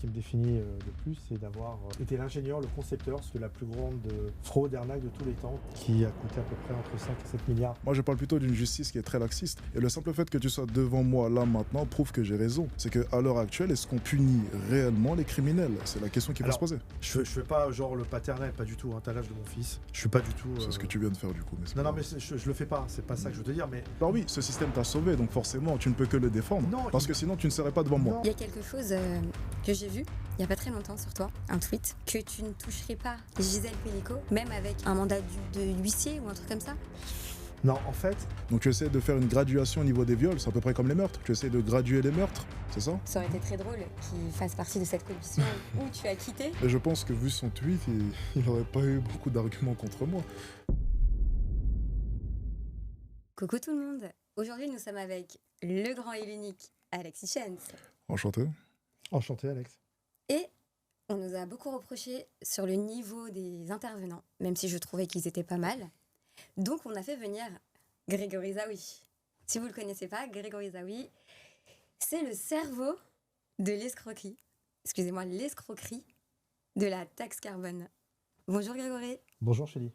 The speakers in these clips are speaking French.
qui me définit le plus, c'est d'avoir été l'ingénieur, le concepteur de la plus grande fraude et arnaque de tous les temps, qui a coûté à peu près entre 5 et 7 milliards. Moi, je parle plutôt d'une justice qui est très laxiste. Et le simple fait que tu sois devant moi là maintenant prouve que j'ai raison. C'est qu'à l'heure actuelle, est-ce qu'on punit réellement les criminels? C'est la question qui va se poser. Je fais pas genre le paternel, pas du tout, hein, t'as l'âge de mon fils. Je suis pas du tout. C'est ce que tu viens de faire du coup. Mais Non, non, mais je le fais pas, c'est pas ça que je veux te dire, mais. Alors oui, ce système t'a sauvé, donc forcément, tu ne peux que le défendre. Non, parce que sinon, tu ne serais pas devant moi. Non. Il y a quelque chose que j'ai vu il y a pas très longtemps sur toi, un tweet, que tu ne toucherais pas Gisèle Pellico, même avec un mandat de huissier ou un truc comme ça. Non, en fait, Donc tu essaies de faire une graduation au niveau des viols, c'est à peu près comme les meurtres. Tu essaies de graduer les meurtres, c'est ça? Ça aurait été très drôle qu'il fasse partie de cette commission où tu as quitté. Et je pense que vu son tweet, il n'aurait pas eu beaucoup d'arguments contre moi. Coucou tout le monde. Aujourd'hui, nous sommes avec le grand et l'unique Alexis Chens. Enchanté. enchanté, Alex. Et on nous a beaucoup reproché sur le niveau des intervenants, même si je trouvais qu'ils étaient pas mal. Donc on a fait venir Grégory Zawi. Si vous ne le connaissez pas, Grégory Zawi, c'est le cerveau de l'escroquerie. Excusez-moi, l'escroquerie de la taxe carbone. Bonjour Grégory. Bonjour, Chélie.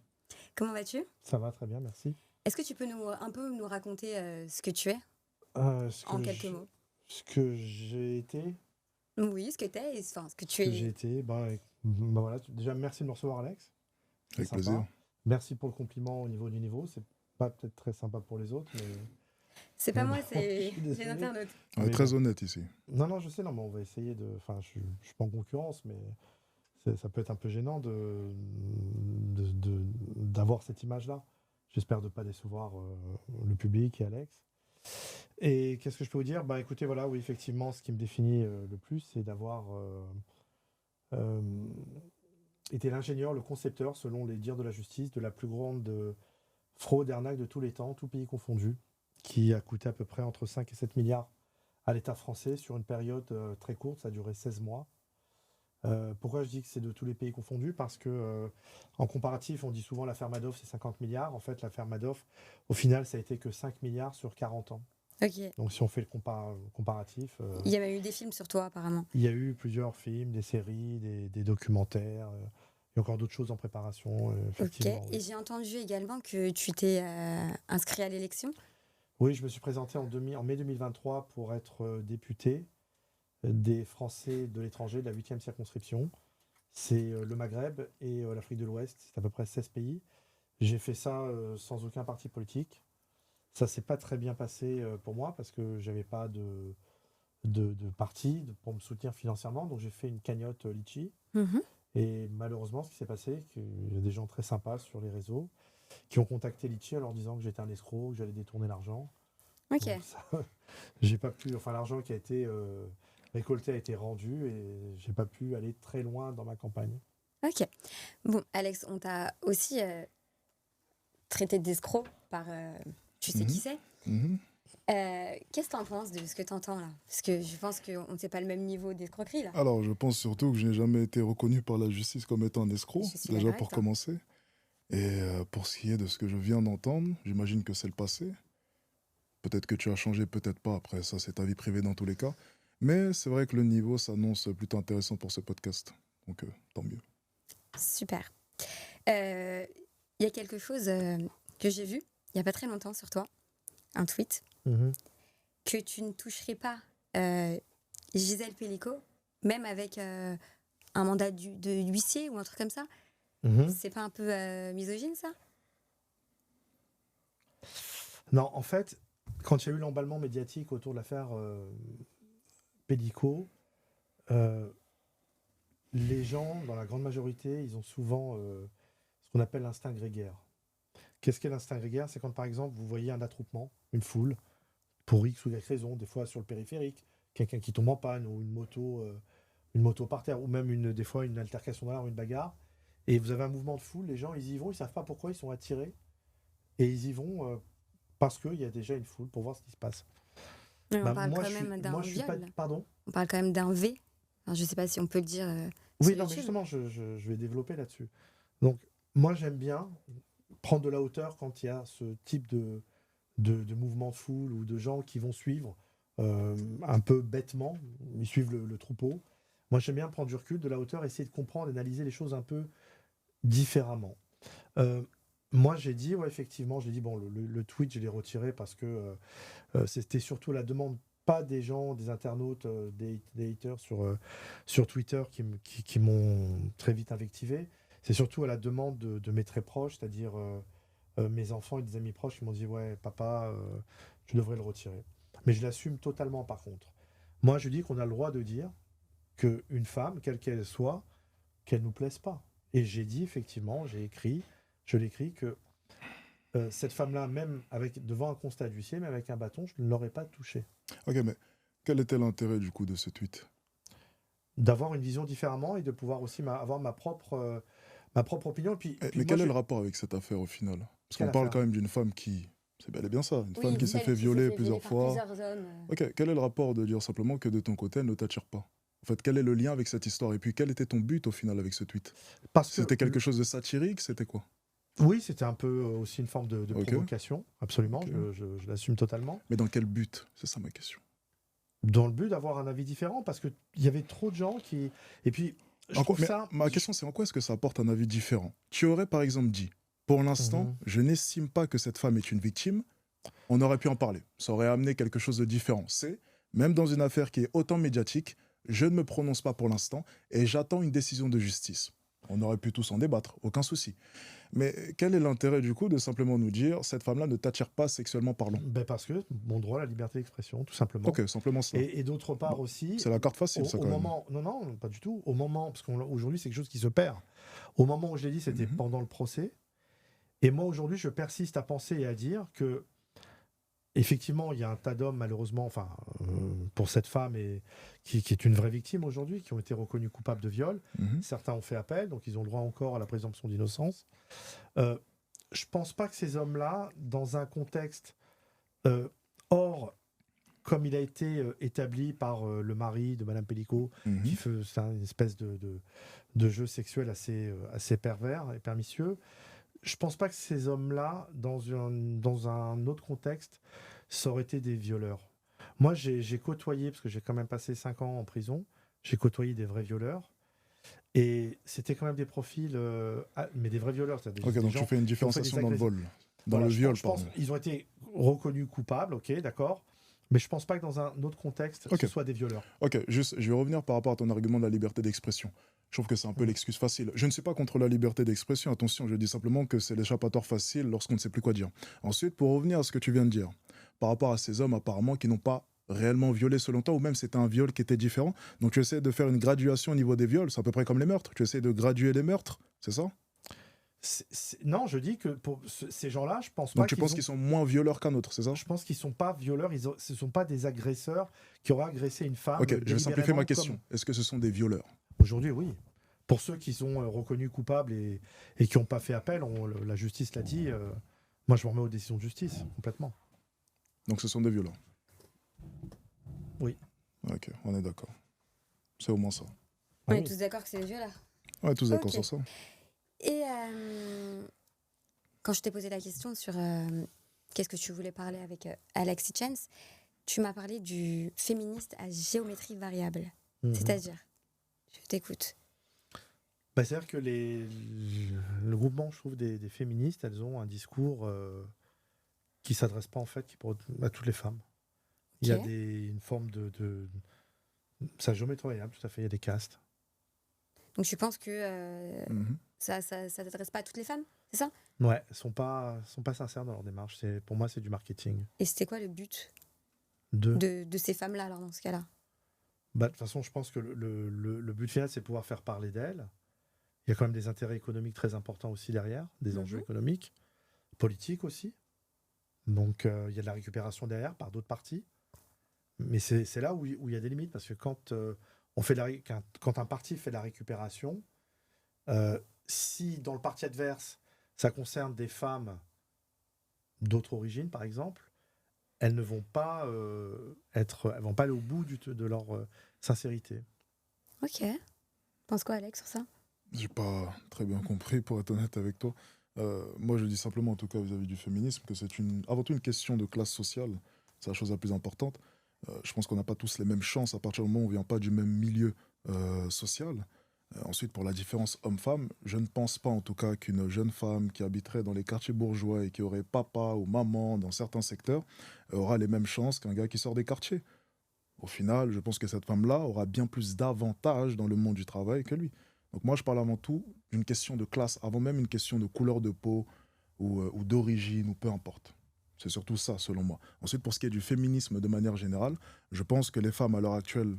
Comment vas-tu? Ça va très bien, merci. Est-ce que tu peux un peu nous raconter ce que tu es en quelques mots? Ce que j'ai été, Oui, ce que tu es, enfin ce que tu ce que es. j'ai été, voilà. Déjà, merci de me recevoir, Alex. C'est Avec sympa. plaisir. Merci pour le compliment au niveau du niveau. C'est pas peut-être très sympa pour les autres, mais. C'est pas Mais moi, bon, c'est je suis désolé. les internautes. On est Mais très bon. honnête ici. Non, je sais, non, mais on va essayer de. Enfin, je suis pas en concurrence, mais ça peut être un peu gênant d'avoir cette image-là. J'espère de ne pas décevoir le public et Alex. Et qu'est-ce que je peux vous dire? Bah écoutez, voilà, oui, effectivement, ce qui me définit le plus, c'est d'avoir été l'ingénieur, le concepteur, selon les dires de la justice, de la plus grande fraude et arnaque de tous les temps, tout pays confondu, qui a coûté à peu près entre 5 et 7 milliards à l'État français sur une période très courte, ça a duré 16 mois. Pourquoi je dis que c'est de tous les pays confondus? Parce que en comparatif, on dit souvent l'affaire Madoff, c'est 50 milliards. En fait, l'affaire Madoff, au final, ça a été que 5 milliards sur 40 ans. Ok. Donc, si on fait le comparatif, Il y a eu des films sur toi apparemment. il y a eu plusieurs films, des séries, des documentaires. Il y a encore d'autres choses en préparation, Ok. effectivement. Et Oui. j'ai entendu également que tu t'es inscrit à l'élection. Oui, je me suis présenté en mai 2023 pour être député des Français de l'étranger de la 8e circonscription. C'est le Maghreb et l'Afrique de l'Ouest. C'est à peu près 16 pays. J'ai fait ça sans aucun parti politique. Ça s'est pas très bien passé pour moi parce que j'avais pas de parti pour me soutenir financièrement. Donc j'ai fait une cagnotte Litchi. Et malheureusement, ce qui s'est c'est qu'il y a des gens très sympas sur les réseaux qui ont contacté Litchi en leur disant que j'étais un escroc, que j'allais détourner l'argent. Ok. Donc ça, j'ai pas pu. Enfin, l'argent qui a été récolté a été rendu et j'ai pas pu aller très loin dans ma campagne. Ok. Bon, Alex, on t'a aussi traité d'escroc par. Tu sais qui c'est? Mhm. Qu'est-ce que t'en penses de ce que t'entends là? Parce que je pense qu'on ne sait pas le même niveau d'escroquerie là. Alors, je pense surtout que je n'ai jamais été reconnu par la justice comme étant un escroc, Je suis déjà d'accord pour avec toi. commencer. Et pour ce qui est de ce que je viens d'entendre, j'imagine que c'est le passé. Peut-être que tu as changé, peut-être pas. Après, ça, c'est ta vie privée dans tous les cas. Mais c'est vrai que le niveau s'annonce plutôt intéressant pour ce podcast. Donc, tant mieux. Super. Il y a quelque chose que j'ai vu il n'y a pas très longtemps sur toi, un tweet, que tu ne toucherais pas Gisèle Pellico, même avec un mandat de huissier ou un truc comme ça. C'est pas un peu misogyne ça? Non, en fait, quand il y a eu l'emballement médiatique autour de l'affaire Pellico, les gens, dans la grande majorité, ils ont souvent ce qu'on appelle l'instinct grégaire. Qu'est-ce qu'est l'instinct grégaire? C'est quand, par exemple, vous voyez un attroupement, une foule, pour X ou Y raison, des fois sur le périphérique, quelqu'un qui tombe en panne ou une moto par terre, ou même des fois une altercation dans la rue, une bagarre, et vous avez un mouvement de foule, les gens, ils y vont, ils savent pas pourquoi ils sont attirés, et ils y vont parce qu'il y a déjà une foule pour voir ce qui se passe. Mais on Bah, parle moi, quand je même suis, d'un moi, je suis pas... viol. Pardon? On parle quand même d'un V. Enfin, je sais pas si on peut le dire. Oui, sur non, mais YouTube. justement, je vais développer là-dessus. Donc, moi, j'aime bien prendre de la hauteur quand il y a ce type de mouvement de foule ou de gens qui vont suivre un peu bêtement, ils suivent le troupeau. Moi, j'aime bien prendre du recul, de la hauteur, essayer de comprendre, analyser les choses un peu différemment. Euh, Moi, j'ai dit, ouais, effectivement, j'ai dit, bon, le tweet, je l'ai retiré parce que c'était surtout la demande, pas des gens, des internautes, des haters sur Twitter qui m'ont très vite invectivé. C'est surtout à la demande de mes très proches, c'est-à-dire mes enfants et des amis proches qui m'ont dit, ouais, papa, tu devrais le retirer. Mais je l'assume totalement, par contre. Moi, je dis qu'on a le droit de dire qu'une femme, quelle qu'elle soit, qu'elle ne nous plaise pas. Et j'ai dit, effectivement, je l'écris que cette femme-là, même avec, devant un constat d'huissier, même avec un bâton, je ne l'aurais pas touchée. Ok, mais quel était l'intérêt du coup de ce tweet? D'avoir une vision différemment et de pouvoir aussi avoir ma propre opinion. Puis Mais moi, quel est le rapport avec cette affaire au final? Parce quelle qu'on parle affaire? quand même d'une femme qui... C'est bel et bien ça, une Oui, femme qui s'est celle fait qui s'est violer fait plusieurs par fois. plusieurs hommes. Ok, quel est le rapport de dire simplement que de ton côté, elle ne t'attire pas? En fait, quel est le lien avec cette histoire? Et puis, quel était ton but au final avec ce tweet? Parce que, C'était quelque chose de satirique? C'était quoi? oui, c'était un peu aussi une forme de Ok, provocation, absolument, ok. je l'assume totalement. Mais dans quel but? C'est ça ma question. Dans le but d'avoir un avis différent, parce qu'il y avait trop de gens qui... Et puis, je En quoi- trouve mais ça... ma question, c'est en quoi est-ce que ça apporte un avis différent? Tu aurais par exemple dit, pour l'instant, Mhm. je n'estime pas que cette femme est une victime, on aurait pu en parler. Ça aurait amené quelque chose de différent. C'est, même dans une affaire qui est autant médiatique, je ne me prononce pas pour l'instant et j'attends une décision de justice. On aurait pu tous en débattre, aucun souci. Mais quel est l'intérêt du coup de simplement nous dire, cette femme-là ne t'attire pas sexuellement parlant? Ben parce que mon droit à la liberté d'expression, tout simplement. Ok, simplement cela. Et d'autre part Bon, aussi, c'est la carte facile, ça au quand même. moment... Non, non, pas du tout. Au moment... Parce qu'aujourd'hui, c'est quelque chose qui se perd. Au moment où je l'ai dit, c'était Mhm. pendant le procès. Et moi, aujourd'hui, je persiste à penser et à dire que effectivement, il y a un tas d'hommes, malheureusement, enfin, pour cette femme, qui est une vraie victime aujourd'hui, qui ont été reconnus coupables de viol. Mhm. Certains ont fait appel, donc ils ont le droit encore à la présomption d'innocence. Euh, je pense pas que ces hommes-là, dans un contexte hors, comme il a été établi par le mari de Madame Pellicot, Mhm. qui fait c'est une espèce de jeu sexuel assez pervers et pernicieux, je pense pas que ces hommes-là, dans un autre contexte, ça aurait été des violeurs. Moi, j'ai côtoyé, parce que j'ai quand même passé 5 ans en prison, j'ai côtoyé des vrais violeurs. Et c'était quand même des profils, mais des vrais violeurs, c'est-à-dire Ok, des donc gens tu fais une qui ont fait des différenciation dans le agressions. vol, dans Voilà, le viol, je pense pardon. qu'ils ont été reconnus coupables, ok, d'accord. Mais je pense pas que dans un autre contexte, Ok. ce soit des violeurs. Ok, juste, je vais revenir par rapport à ton argument de la liberté d'expression. Je trouve que c'est un peu Mhm. l'excuse facile. Je ne suis pas contre la liberté d'expression, attention, je dis simplement que c'est l'échappatoire facile lorsqu'on ne sait plus quoi dire. Ensuite, pour revenir à ce que tu viens de dire, par rapport à ces hommes apparemment qui n'ont pas réellement violé selon toi, ou même c'était un viol qui était différent, donc tu essaies de faire une graduation au niveau des viols, c'est à peu près comme les meurtres, tu essaies de graduer les meurtres, c'est ça? Non, je dis que pour ces gens-là, je pense Donc pas tu qu'ils penses ont... qu'ils sont moins violeurs qu'un autre, c'est ça? Je pense qu'ils sont pas violeurs, ce sont pas des agresseurs qui auraient agressé une femme Ok, je vais simplifier ma délibérément question. Est-ce que ce sont des violeurs? Aujourd'hui, oui. Pour ceux qui sont reconnus coupables et qui n'ont pas fait appel, la justice l'a dit, moi je m'en remets aux décisions de justice, complètement. Donc ce sont des violeurs? Oui. Ok, on est d'accord. C'est au moins ça. On Ah est oui. tous d'accord que c'est des violeurs. On est tous d'accord Ok. sur ça. Et quand je t'ai posé la question sur qu'est-ce que tu voulais parler avec Alexis Chance, tu m'as parlé du féministe à géométrie variable. Mhm. C'est-à-dire, je t'écoute. Bah, c'est-à-dire que le groupement, je trouve, des féministes, elles ont un discours qui ne s'adresse pas en fait à toutes les femmes. Il y a Ok. une forme ça géométrie variable, tout à fait, il y a des castes. Donc tu penses que Mhm. ça t'adresse pas à toutes les femmes, c'est ça? Ouais, elles sont pas sincères dans leur démarche. Pour moi, c'est du marketing. Et c'était quoi le but De de ces femmes-là, alors, dans ce cas-là? Bah, de toute façon, je pense que le but final, c'est de pouvoir faire parler d'elles. Il y a quand même des intérêts économiques très importants aussi derrière, des enjeux économiques, politiques aussi. Donc, il y a de la récupération derrière par d'autres partis. Mais c'est là où il y a des limites, parce que quand un parti fait de la récupération, si dans le parti adverse, ça concerne des femmes d'autres origines, par exemple, elles ne vont pas elles vont pas aller au bout de leur sincérité. Ok. Tu penses quoi, Alex, sur ça? J'ai pas très bien compris, pour être honnête avec toi. Moi, je dis simplement, en tout cas vis-à-vis du féminisme, que c'est avant tout une question de classe sociale. C'est la chose la plus importante. Je pense qu'on n'a pas tous les mêmes chances à partir du moment où on ne vient pas du même milieu sociale. Ensuite, pour la différence homme-femme, je ne pense pas en tout cas qu'une jeune femme qui habiterait dans les quartiers bourgeois et qui aurait papa ou maman dans certains secteurs aura les mêmes chances qu'un gars qui sort des quartiers. Au final, je pense que cette femme-là aura bien plus d'avantages dans le monde du travail que lui. Donc moi, je parle avant tout d'une question de classe, avant même une question de couleur de peau ou d'origine, ou peu importe. C'est surtout ça, selon moi. Ensuite, pour ce qui est du féminisme de manière générale, je pense que les femmes, à l'heure actuelle,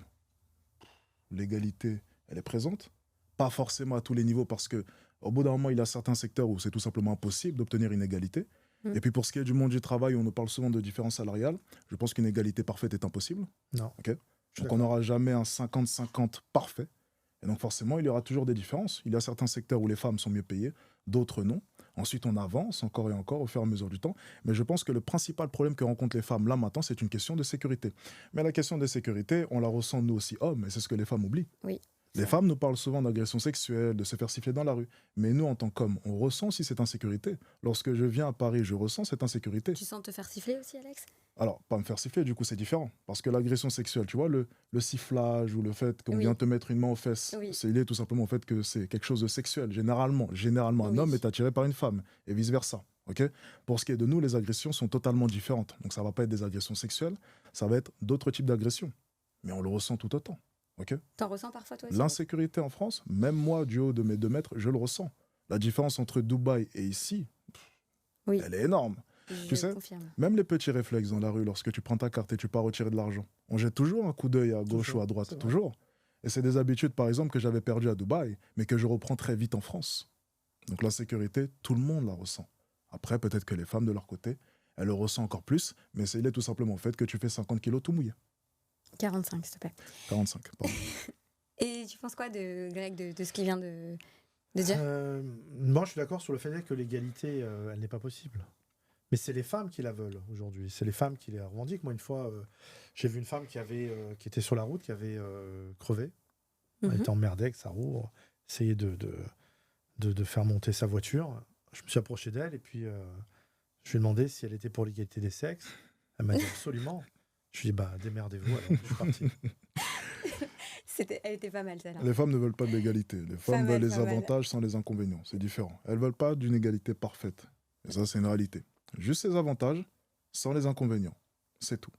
l'égalité, elle est présente. Pas forcément à tous les niveaux, parce que au bout d'un moment, il y a certains secteurs où c'est tout simplement impossible d'obtenir une égalité. Mm. Et puis pour ce qui est du monde du travail, où on nous parle souvent de différences salariales, je pense qu'une égalité parfaite est impossible. Non. Ok. Je suis Donc on n'aura jamais un 50-50 parfait. Et donc forcément, il y aura toujours des différences. Il y a certains secteurs où les femmes sont mieux payées, d'autres non. Ensuite, on avance encore et encore au fur et à mesure du temps. Mais je pense que le principal problème que rencontrent les femmes là maintenant, c'est une question de sécurité. Mais la question de sécurité, on la ressent nous aussi hommes, et c'est ce que les femmes oublient. Oui. Les femmes nous parlent souvent d'agression sexuelle, de se faire siffler dans la rue. Mais nous, en tant qu'hommes, on ressent aussi cette insécurité. Lorsque je viens à Paris, je ressens cette insécurité. Tu sens te faire siffler aussi, Alex? Alors, pas me faire siffler, du coup, c'est différent. Parce que l'agression sexuelle, tu vois, le sifflage ou le fait qu'on Oui. vient te mettre une main aux fesses, Oui. c'est lié tout simplement au fait que c'est quelque chose de sexuel. Généralement, un Oui. homme est attiré par une femme et vice-versa. Ok. Pour ce qui est de nous, les agressions sont totalement différentes. Donc, ça ne va pas être des agressions sexuelles, ça va être d'autres types d'agressions. Mais on le ressent tout autant. Ok. T'en ressens parfois toi aussi? L'insécurité en France, même moi, du haut de mes 2 mètres, je le ressens. La différence entre Dubaï et ici, Oui. elle est énorme. Je Tu sais, confirme. même les petits réflexes dans la rue, lorsque tu prends ta carte et tu pars retirer de l'argent, on jette toujours un coup d'œil à gauche Toujours, ou à droite, c'est vrai. toujours. Et c'est des habitudes, par exemple, que j'avais perdues à Dubaï, mais que je reprends très vite en France. Donc l'insécurité, tout le monde la ressent. Après, peut-être que les femmes, de leur côté, elles le ressentent encore plus, mais c'est lié tout simplement au fait que tu fais 50 kilos tout mouillé. 45, s'il te plaît. 45, pardon. Et tu penses quoi de Greg, de ce qu'il vient de dire? Moi, je suis d'accord sur le fait que l'égalité, elle n'est pas possible. Mais c'est les femmes qui la veulent aujourd'hui. C'est les femmes qui la revendiquent. Moi, une fois, j'ai vu une femme qui était sur la route, qui avait crevé. Elle Mhm. était emmerdée avec sa roue, essayait de faire monter sa voiture. Je me suis approché d'elle et puis je lui ai demandé si elle était pour l'égalité des sexes. Elle m'a dit absolument. Je lui ai dit, bah, démerdez-vous. Alors, je suis parti. Elle était pas mal, celle-là. Les femmes ne veulent pas de l'égalité. Les femmes Pas mal, veulent les pas mal. avantages sans les inconvénients. C'est différent. Elles veulent pas d'une égalité parfaite. Et ça, c'est une réalité. Juste les avantages sans les inconvénients. C'est tout.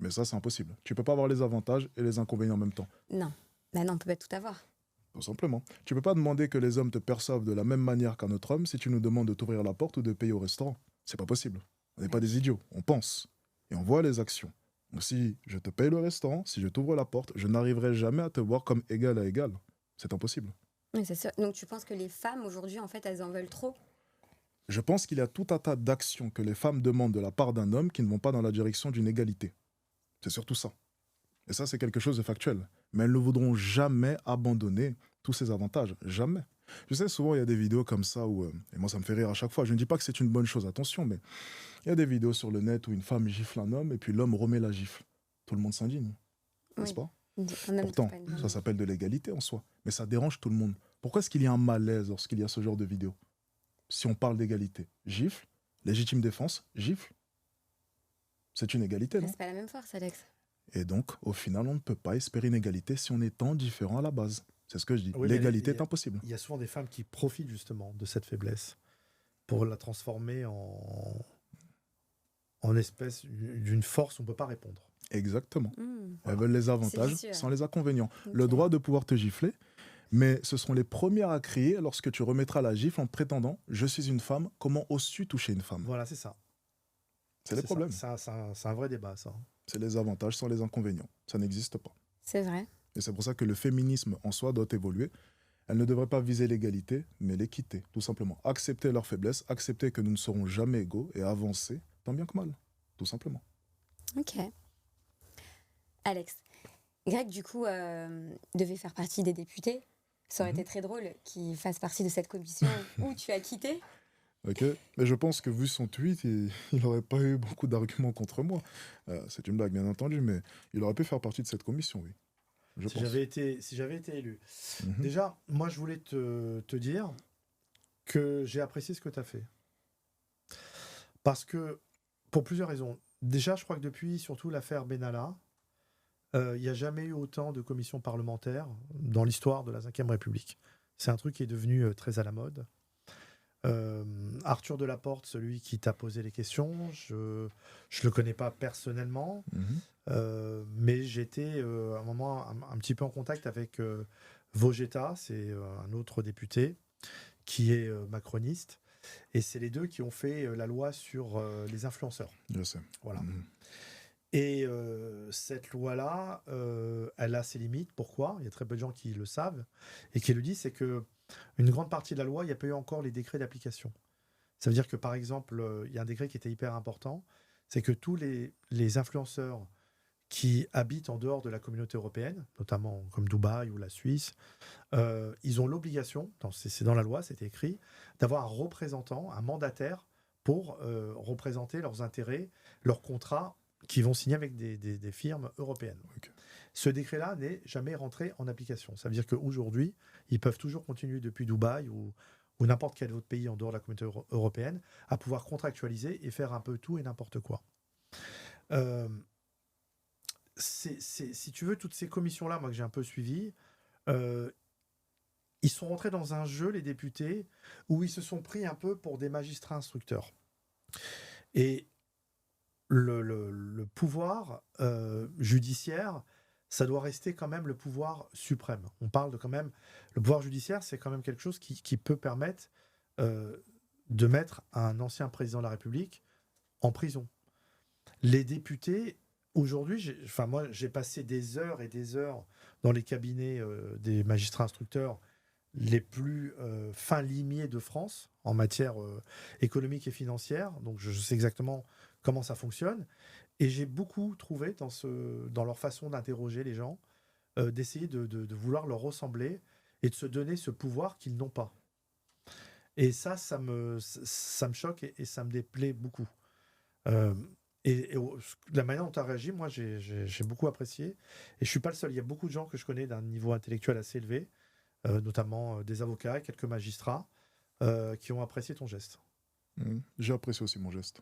Mais ça, c'est impossible. Tu peux pas avoir les avantages et les inconvénients en même temps. Non. Bah non, on peut pas tout avoir. Tout simplement. Tu peux pas demander que les hommes te perçoivent de la même manière qu'un autre homme si tu nous demandes de t'ouvrir la porte ou de payer au restaurant. C'est pas possible. On n'est pas des idiots. On pense. Et on voit les actions. Donc si je te paye le restaurant, si je t'ouvre la porte, je n'arriverai jamais à te voir comme égal à égal. C'est impossible. Oui, c'est sûr. Donc tu penses que les femmes aujourd'hui, en fait, elles en veulent trop? Je pense qu'il y a tout un tas d'actions que les femmes demandent de la part d'un homme qui ne vont pas dans la direction d'une égalité. C'est surtout ça. Et ça, c'est quelque chose de factuel. Mais elles ne voudront jamais abandonner tous ces avantages. Jamais. Je sais, souvent, il y a des vidéos comme ça où... et moi, ça me fait rire à chaque fois. Je ne dis pas que c'est une bonne chose, attention, mais il y a des vidéos sur le net où une femme gifle un homme et puis l'homme remet la gifle. Tout le monde s'indigne, n'est-ce Oui. pas? On aime Pourtant, pas une bonne- ça s'appelle de l'égalité en soi. Mais ça dérange tout le monde. Pourquoi est-ce qu'il y a un malaise lorsqu'il y a ce genre de vidéo? Si on parle d'égalité, gifle, légitime défense, gifle. C'est une égalité, non? C'est pas la même force, Alex. Et donc, au final, on ne peut pas espérer une égalité si on est tant différent à la base. C'est ce que je dis. Oui, mais L'égalité il y a- est impossible. Il y a souvent des femmes qui profitent justement de cette faiblesse pour la transformer en espèce d'une force où on ne peut pas répondre. Exactement. Hmm. Elles veulent les avantages vicieux. sans les inconvénients. Le Ok. droit de pouvoir te gifler, mais ce seront les premières à crier lorsque tu remettras la gifle en prétendant « Je suis une femme, comment oses-tu toucher une femme Voilà, c'est ça. ?» C'est les ça. problèmes. C'est un vrai débat, ça. C'est les avantages sans les inconvénients. Ça n'existe pas. C'est vrai. Et c'est pour ça que le féminisme en soi doit évoluer. Elle ne devrait pas viser l'égalité, mais l'équité, tout simplement. Accepter leurs faiblesses, accepter que nous ne serons jamais égaux et avancer, tant bien que mal, tout simplement. Ok. Alex, Greg, du coup, devait faire partie des députés. Ça aurait Mhm. été très drôle qu'il fasse partie de cette commission où tu as quitté. Ok, mais je pense que vu son tweet, il n'aurait pas eu beaucoup d'arguments contre moi. C'est une blague, bien entendu, mais il aurait pu faire partie de cette commission, oui. Je Si pense. j'avais été élu. Mhm. Déjà, moi, je voulais te dire que j'ai apprécié ce que tu as fait. Parce que, pour plusieurs raisons. Déjà, je crois que depuis, surtout l'affaire Benalla, Il n'y a jamais eu autant de commissions parlementaires dans l'histoire de la Ve République. C'est un truc qui est devenu très à la mode. Arthur Delaporte, celui qui t'a posé les questions, je ne le connais pas personnellement, mais j'étais à un moment un petit peu en contact avec Vogetta, c'est un autre député qui est macroniste, et c'est les deux qui ont fait la loi sur les influenceurs. Je sais. Voilà. Et cette loi-là, elle a ses limites. Pourquoi ? Il y a très peu de gens qui le savent et qui le disent, c'est que une grande partie de la loi, il n'y a pas eu encore les décrets d'application. Ça veut dire que, par exemple, il y a un décret qui était hyper important, c'est que tous les influenceurs qui habitent en dehors de la communauté européenne, notamment comme Dubaï ou la Suisse, ils ont l'obligation, c'est dans la loi, c'est écrit, d'avoir un représentant, un mandataire pour représenter leurs intérêts, leurs contrats qui vont signer avec des firmes européennes. Okay. Ce décret-là n'est jamais rentré en application. Ça veut dire qu'aujourd'hui, ils peuvent toujours continuer depuis Dubaï ou n'importe quel autre pays en dehors de la communauté européenne à pouvoir contractualiser et faire un peu tout et n'importe quoi. Si tu veux, toutes ces commissions-là, moi que j'ai un peu suivies, ils sont rentrés dans un jeu, les députés, où ils se sont pris un peu pour des magistrats instructeurs. Et le pouvoir judiciaire, ça doit rester quand même le pouvoir suprême. On parle de quand même... Le pouvoir judiciaire, c'est quand même quelque chose qui peut permettre de mettre un ancien président de la République en prison. Les députés, aujourd'hui, moi, j'ai passé des heures et des heures dans les cabinets des magistrats instructeurs les plus fins limiers de France en matière économique et financière. Donc, je sais exactement comment ça fonctionne. Et j'ai beaucoup trouvé dans leur façon d'interroger les gens, d'essayer de vouloir leur ressembler et de se donner ce pouvoir qu'ils n'ont pas. Et ça me choque et ça me déplaît beaucoup. Et la manière dont tu as réagi, moi, j'ai beaucoup apprécié. Et je ne suis pas le seul. Il y a beaucoup de gens que je connais d'un niveau intellectuel assez élevé, notamment des avocats et quelques magistrats, qui ont apprécié ton geste. J'ai apprécié aussi mon geste.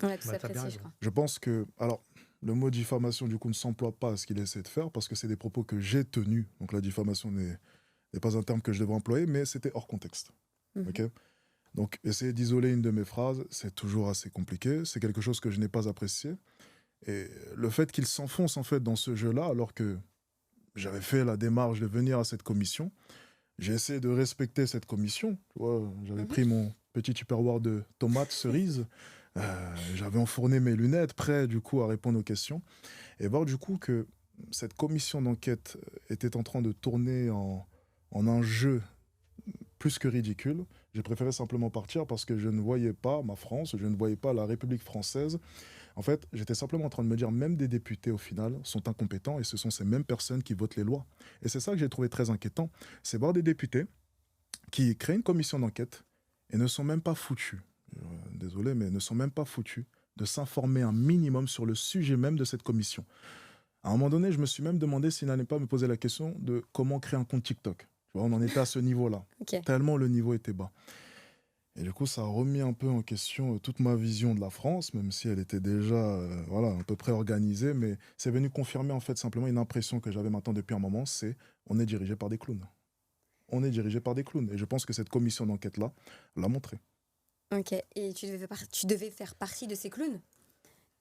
On a tous apprécié, je crois. Je pense que... Alors, le mot diffamation, du coup, ne s'emploie pas à ce qu'il essaie de faire, parce que c'est des propos que j'ai tenus. Donc la diffamation n'est pas un terme que je devrais employer, mais c'était hors contexte. Okay. Donc, essayer d'isoler une de mes phrases, c'est toujours assez compliqué. C'est quelque chose que je n'ai pas apprécié. Et le fait qu'il s'enfonce, en fait, dans ce jeu-là, alors que j'avais fait la démarche de venir à cette commission, j'ai essayé de respecter cette commission. J'avais pris mon petit tupperware de tomates cerises. J'avais enfourné mes lunettes, prêt du coup à répondre aux questions, et voir du coup que cette commission d'enquête était en train de tourner en un jeu plus que ridicule. J'ai préféré simplement partir parce que je ne voyais pas ma France, je ne voyais pas la République française. En fait, j'étais simplement en train de me dire, même des députés au final sont incompétents et ce sont ces mêmes personnes qui votent les lois. Et c'est ça que j'ai trouvé très inquiétant, c'est voir des députés qui créent une commission d'enquête et ne sont même pas foutus. Désolé, mais ne sont même pas foutus de s'informer un minimum sur le sujet même de cette commission. À un moment donné, je me suis même demandé s'il n'allait pas me poser la question de comment créer un compte TikTok. Tu vois, on en était à ce niveau-là, tellement le niveau était bas. Et du coup, ça a remis un peu en question toute ma vision de la France, même si elle était déjà à peu près organisée, mais c'est venu confirmer en fait simplement une impression que j'avais maintenant depuis un moment, c'est on est dirigé par des clowns. On est dirigé par des clowns. Et je pense que cette commission d'enquête-là l'a montré. Ok, et tu devais faire partie de ces clowns.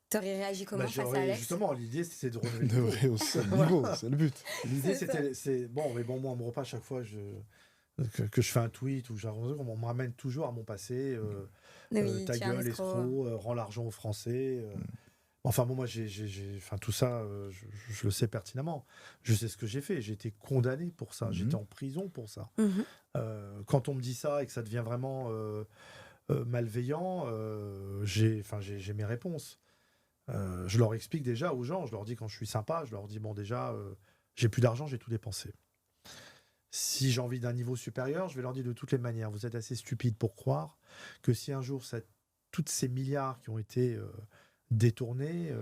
T'aurais réagi comment face à Alex ? Justement, l'idée c'était de relever de rehausser le niveau, c'est le but. L'idée c'était bon, mais bon, moi on me repasse chaque fois que je fais un tweet ou on me ramène toujours à mon passé. Ta gueule, escroc, rends l'argent aux Français. Enfin bon, moi tout ça, je le sais pertinemment. Je sais ce que j'ai fait. J'ai été condamné pour ça. J'étais en prison pour ça. Quand on me dit ça et que ça devient vraiment malveillant, j'ai mes réponses. Je leur explique déjà aux gens, je leur dis quand je suis sympa, je leur dis bon déjà, j'ai plus d'argent, j'ai tout dépensé. Si j'ai envie d'un niveau supérieur, je vais leur dire de toutes les manières, vous êtes assez stupides pour croire que si un jour toutes ces milliards qui ont été détournés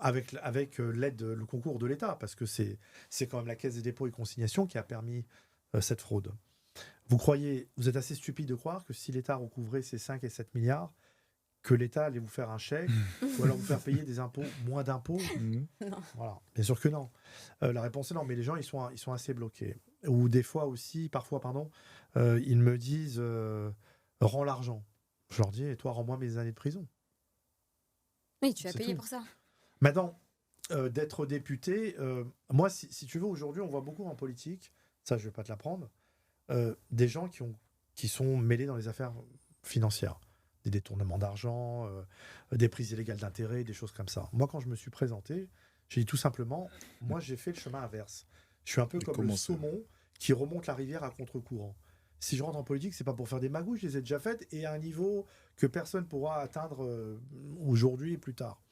avec l'aide, le concours de l'État, parce que c'est quand même la Caisse des dépôts et consignations qui a permis cette fraude. Vous êtes assez stupide de croire que si l'État recouvrait ces 5 et 7 milliards, que l'État allait vous faire un chèque ou alors vous faire payer des impôts, moins d'impôts. Mhm. Voilà, bien sûr que non. La réponse est non, mais les gens, ils sont assez bloqués. Ou des fois aussi, parfois, pardon, ils me disent rends l'argent. Je leur dis, et toi, rends-moi mes années de prison. Oui, tu as C'est payé tout. pour ça. Maintenant, d'être député, moi, si tu veux, aujourd'hui, on voit beaucoup en politique, ça, je ne vais pas te l'apprendre, des gens qui sont mêlés dans les affaires financières. Des détournements d'argent, des prises illégales d'intérêt, des choses comme ça. Moi, quand je me suis présenté, j'ai dit tout simplement, moi, j'ai fait le chemin inverse. Je suis un peu Et comme le comment ça saumon qui remonte la rivière à contre-courant. Si je rentre en politique, c'est pas pour faire des magouilles, je les ai déjà faites et à un niveau que personne pourra atteindre aujourd'hui et plus tard.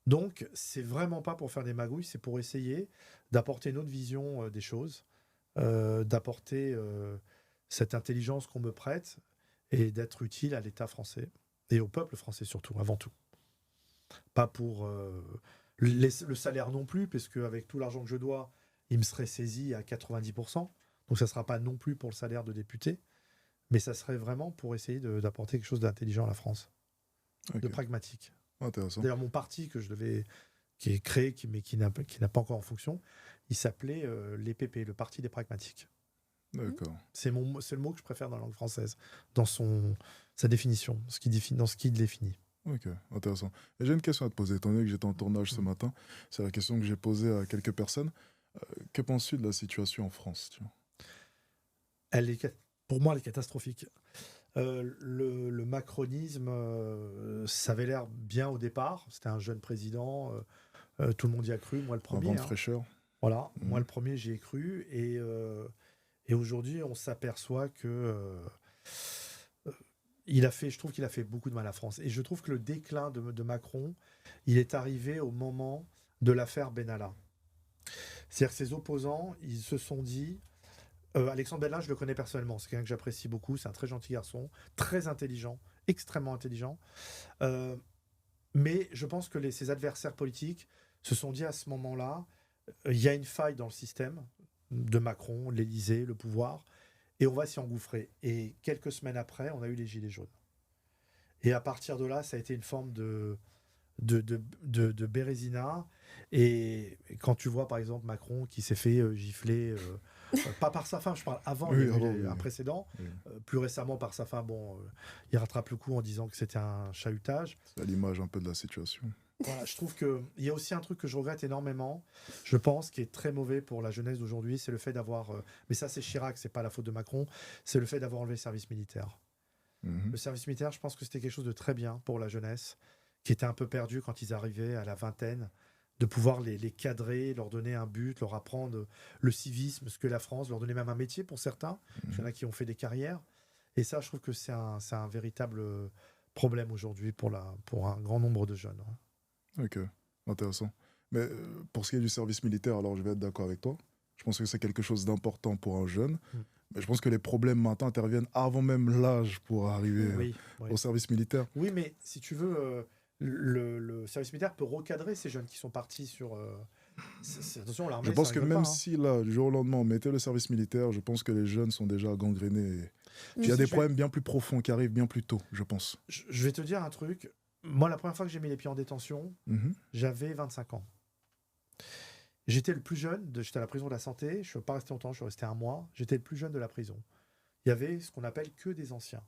Donc, c'est vraiment pas pour faire des magouilles, c'est pour essayer d'apporter notre vision des choses, d'apporter cette intelligence qu'on me prête et d'être utile à l'État français et au peuple français surtout, avant tout. Pas pour le salaire non plus, parce qu'avec tout l'argent que je dois, il me serait saisi à 90%. Donc ça ne sera pas non plus pour le salaire de député, mais ça serait vraiment pour essayer d'apporter quelque chose d'intelligent à la France, Ok. de pragmatique. Intéressant. D'ailleurs, mon parti qui est créé, mais qui n'a pas encore en fonction, il s'appelait l'EPP, le Parti des pragmatiques. D'accord. C'est le mot que je préfère dans la langue française, dans sa définition, dans ce qui le définit. Ok, intéressant. Et j'ai une question à te poser, étant donné que j'étais en tournage ce matin. C'est la question que j'ai posée à quelques personnes. Que penses-tu de la situation en France, tu vois? Pour moi, elle est catastrophique. Le macronisme, ça avait l'air bien au départ. C'était un jeune président. Tout le monde y a cru. Moi, le Un premier. vent de fraîcheur. Voilà. Mhm. Moi, le premier, j'y ai cru. Et aujourd'hui, on s'aperçoit que je trouve qu'il a fait beaucoup de mal à la France. Et je trouve que le déclin de Macron, il est arrivé au moment de l'affaire Benalla. C'est-à-dire que ses opposants, ils se sont dit... Alexandre Benalla, je le connais personnellement. C'est quelqu'un que j'apprécie beaucoup. C'est un très gentil garçon, très intelligent, extrêmement intelligent. Mais je pense que ses adversaires politiques se sont dit à ce moment-là, il y a une faille dans le système de Macron, l'Élysée, le pouvoir, et on va s'y engouffrer. Et quelques semaines après, on a eu les Gilets jaunes. Et à partir de là, ça a été une forme de Bérésina. Et quand tu vois, par exemple, Macron qui s'est fait gifler, pas par sa femme, je parle avant, il y a eu un précédent, plus récemment par sa femme, il rattrape le coup en disant que c'était un chahutage. C'est à l'image un peu de la situation. Voilà, je trouve qu'il y a aussi un truc que je regrette énormément, je pense, qui est très mauvais pour la jeunesse d'aujourd'hui, c'est le fait d'avoir, mais ça c'est Chirac, c'est pas la faute de Macron, c'est le fait d'avoir enlevé le service militaire. Mhm. Le service militaire, je pense que c'était quelque chose de très bien pour la jeunesse, qui était un peu perdue quand ils arrivaient à la vingtaine, de pouvoir les cadrer, leur donner un but, leur apprendre le civisme, ce que la France, leur donner même un métier pour certains. Il y en a qui ont fait des carrières. Et ça, je trouve que c'est un véritable problème aujourd'hui pour un grand nombre de jeunes. Ok, intéressant. Mais pour ce qui est du service militaire, alors je vais être d'accord avec toi. Je pense que c'est quelque chose d'important pour un jeune. Mais je pense que les problèmes maintenant interviennent avant même l'âge pour arriver au service militaire. Oui, mais si tu veux, le service militaire peut recadrer ces jeunes qui sont partis sur... attention, l'armée, Je pense ça que rigole même pas, hein. si là, du jour au lendemain, on mettait le service militaire, je pense que les jeunes sont déjà gangrénés. Puis il y a des problèmes bien plus profonds qui arrivent bien plus tôt, je pense. Je vais te dire un truc. Moi, la première fois que j'ai mis les pieds en détention, j'avais 25 ans. J'étais le plus jeune, j'étais à la prison de la Santé, je ne suis pas resté longtemps, je suis resté un mois. J'étais le plus jeune de la prison. Il y avait ce qu'on appelle que des anciens.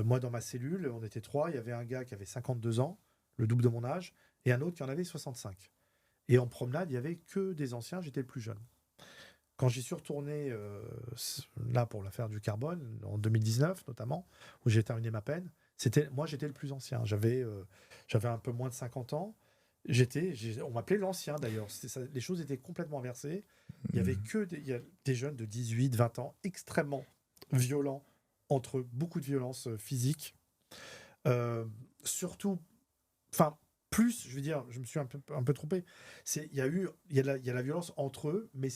Moi, dans ma cellule, on était 3, il y avait un gars qui avait 52 ans, le double de mon âge, et un autre qui en avait 65. Et en promenade, il n'y avait que des anciens, j'étais le plus jeune. Quand j'y suis retourné, là, pour l'affaire du carbone, en 2019 notamment, où j'ai terminé ma peine, moi, j'étais le plus ancien. J'avais un peu moins de 50 ans. On m'appelait l'ancien, d'ailleurs. Les choses étaient complètement inversées. Il y avait des jeunes de 18, 20 ans, extrêmement violents, entre beaucoup de violences physiques. Surtout, plus, je veux dire, je me suis un peu trompé. Il y a la violence entre eux, mais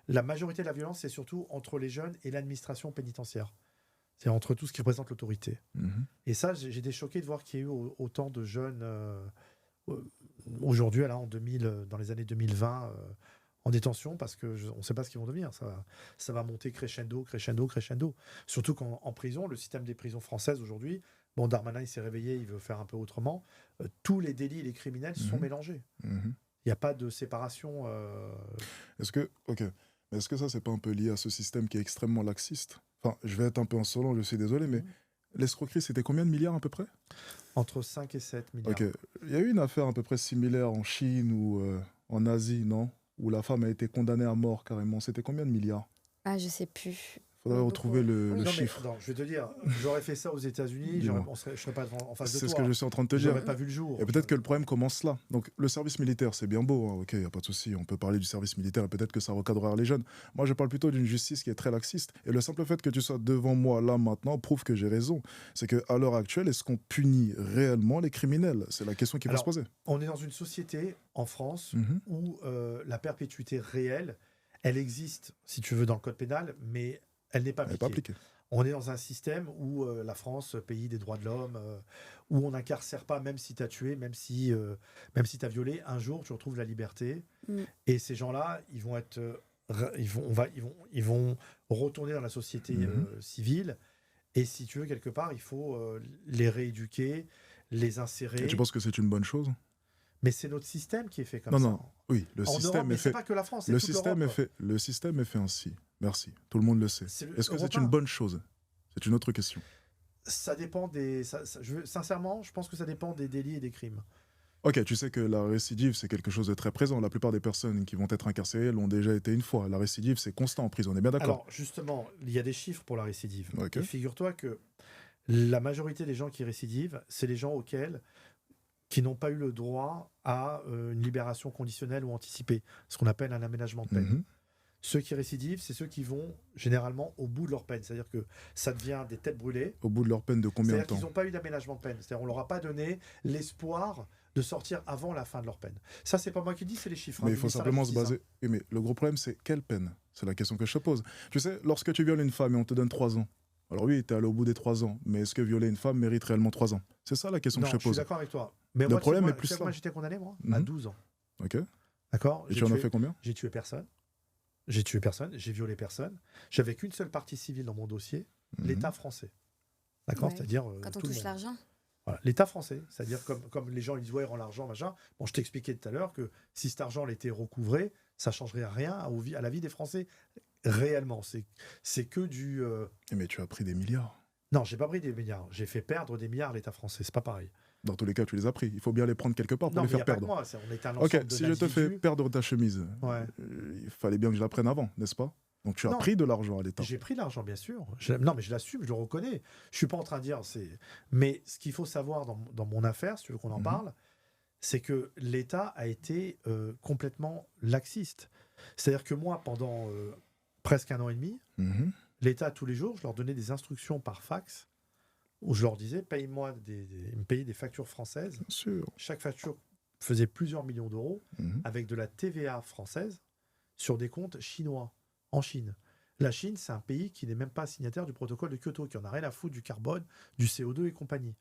la majorité de la violence, c'est surtout entre les jeunes et l'administration pénitentiaire. C'est entre tout ce qui représente l'autorité. Et ça, j'ai été choqué de voir qu'il y a eu autant de jeunes aujourd'hui, là, dans les années 2020, en détention, parce qu'on ne sait pas ce qu'ils vont devenir. Ça va monter crescendo. Surtout qu'en prison, le système des prisons françaises aujourd'hui Bon, Darmanin, il s'est réveillé, il veut faire un peu autrement. Tous les délits et les criminels sont mélangés. Mhm. Il n'y a pas de séparation. Mais est-ce que ça, c'est pas un peu lié à ce système qui est extrêmement laxiste? Enfin, je vais être un peu insolent, je suis désolé, mais l'escroquerie, c'était combien de milliards à peu près? Entre 5 et 7 milliards. Ok. Il y a eu une affaire à peu près similaire en Chine ou en Asie, non? Où la femme a été condamnée à mort carrément. C'était combien de milliards? Ah, je sais plus. Faudrait Oui, retrouver beaucoup. le Oui. Non, mais chiffre. non, je vais te dire, j'aurais fait ça aux États-Unis, Dis-moi. je ne serais pas en face de C'est toi. ce que je suis en train de te dire. J'aurais pas vu le jour. Et peut-être que le problème commence là. Donc, le service militaire, c'est bien beau, hein, ok, il n'y a pas de souci, on peut parler du service militaire et peut-être que ça recadrera les jeunes. Moi, je parle plutôt d'une justice qui est très laxiste. Et le simple fait que tu sois devant moi là maintenant prouve que j'ai raison. C'est qu'à l'heure actuelle, est-ce qu'on punit réellement les criminels? C'est la question qui va se poser. On est dans une société en France Mhm. où la perpétuité réelle, elle existe, si tu veux, dans le code pénal, mais elle n'est pas Elle n'est appliquée. pas appliquée. On est dans un système où la France, pays des droits de l'homme, où on n'incarcère pas, même si tu as tué, même si tu as violé, un jour tu retrouves la liberté. Et ces gens-là, ils vont être, ils vont retourner dans la société civile. Et si tu veux, quelque part, il faut les rééduquer, les insérer. Et tu penses que c'est une bonne chose? Mais c'est notre système qui est fait comme Non, ça. non. Oui, le En Europe, système mais est c'est fait. pas que la France, c'est Le toute système l'Europe. le système est fait ainsi. Merci. Tout le monde le sait. C'est le Est-ce que c'est européen. une bonne chose? C'est une autre question. Ça dépend des. Sincèrement, je pense que ça dépend des délits et des crimes. Ok, tu sais que la récidive, c'est quelque chose de très présent. La plupart des personnes qui vont être incarcérées l'ont déjà été une fois. La récidive, c'est constant en prison. On est bien d'accord? Alors, justement, il y a des chiffres pour la récidive. Ok. Et figure-toi que la majorité des gens qui récidivent, c'est les gens qui n'ont pas eu le droit à une libération conditionnelle ou anticipée, ce qu'on appelle un aménagement de peine. Mhm. Ceux qui récidivent, c'est ceux qui vont généralement au bout de leur peine. C'est-à-dire que ça devient des têtes brûlées. Au bout de leur peine de combien de C'est-à-dire temps? qu'ils n'ont pas eu d'aménagement de peine. C'est-à-dire qu'on leur a pas donné l'espoir de sortir avant la fin de leur peine. Ça, c'est pas moi qui dis, c'est les chiffres. Mais hein, il faut du ministère simplement de se la Justice, baser. Oui, mais le gros problème, c'est quelle peine? C'est la question que je te pose. Tu sais, lorsque tu violes une femme et on te donne 3 ans, alors oui, tu es allé au bout des 3 ans, mais est-ce que violer une femme mérite réellement 3 ans? C'est ça la question Non, que je je te suis pose. d'accord avec toi. Mais Le moi, problème tu sais, est plus tu sais ça. moi, j'étais condamné, moi, à Mhm. 12 ans. Ok. D'accord? Et tu en as fait combien? J'ai tué personne. J'ai tué personne, j'ai violé personne. J'avais qu'une seule partie civile dans mon dossier, Mhm. l'État français. D'accord? Ouais. C'est-à-dire. Quand on tout le touche monde. l'argent. Voilà. L'État français. C'est-à-dire, comme les gens ils disent, ouais, rend l'argent, machin. Bon, je t'expliquais tout à l'heure que si cet argent était recouvré, ça changerait rien à la vie des Français. Réellement. C'est que du. Mais tu as pris des milliards. Non, j'ai pas pris des milliards. J'ai fait perdre des milliards à l'État français. C'est pas pareil. Dans tous les cas, tu les as pris. Il faut bien les prendre quelque part pour Non, les mais y a faire pas que perdre. moi. On est un Ok, ensemble de si je te fais individus. perdre ta chemise, Ouais. il fallait bien que je la prenne avant, n'est-ce pas? Donc tu as Non. pris de l'argent à l'État. J'ai pris l'argent, bien sûr. Non, mais je l'assume, je le reconnais. Je suis pas en train de dire. Mais ce qu'il faut savoir dans mon affaire, si tu veux qu'on en Mhm. parle, c'est que l'État a été complètement laxiste. C'est-à-dire que moi, pendant presque 1 an et demi, Mhm. l'État, tous les jours, je leur donnais des instructions par fax où je leur disais, paye-moi me payer des factures françaises. Bien sûr. Chaque facture faisait plusieurs millions d'euros Mhm. avec de la TVA française sur des comptes chinois en Chine. La Chine, c'est un pays qui n'est même pas signataire du protocole de Kyoto, qui en a rien à foutre du carbone, du CO2 et compagnie.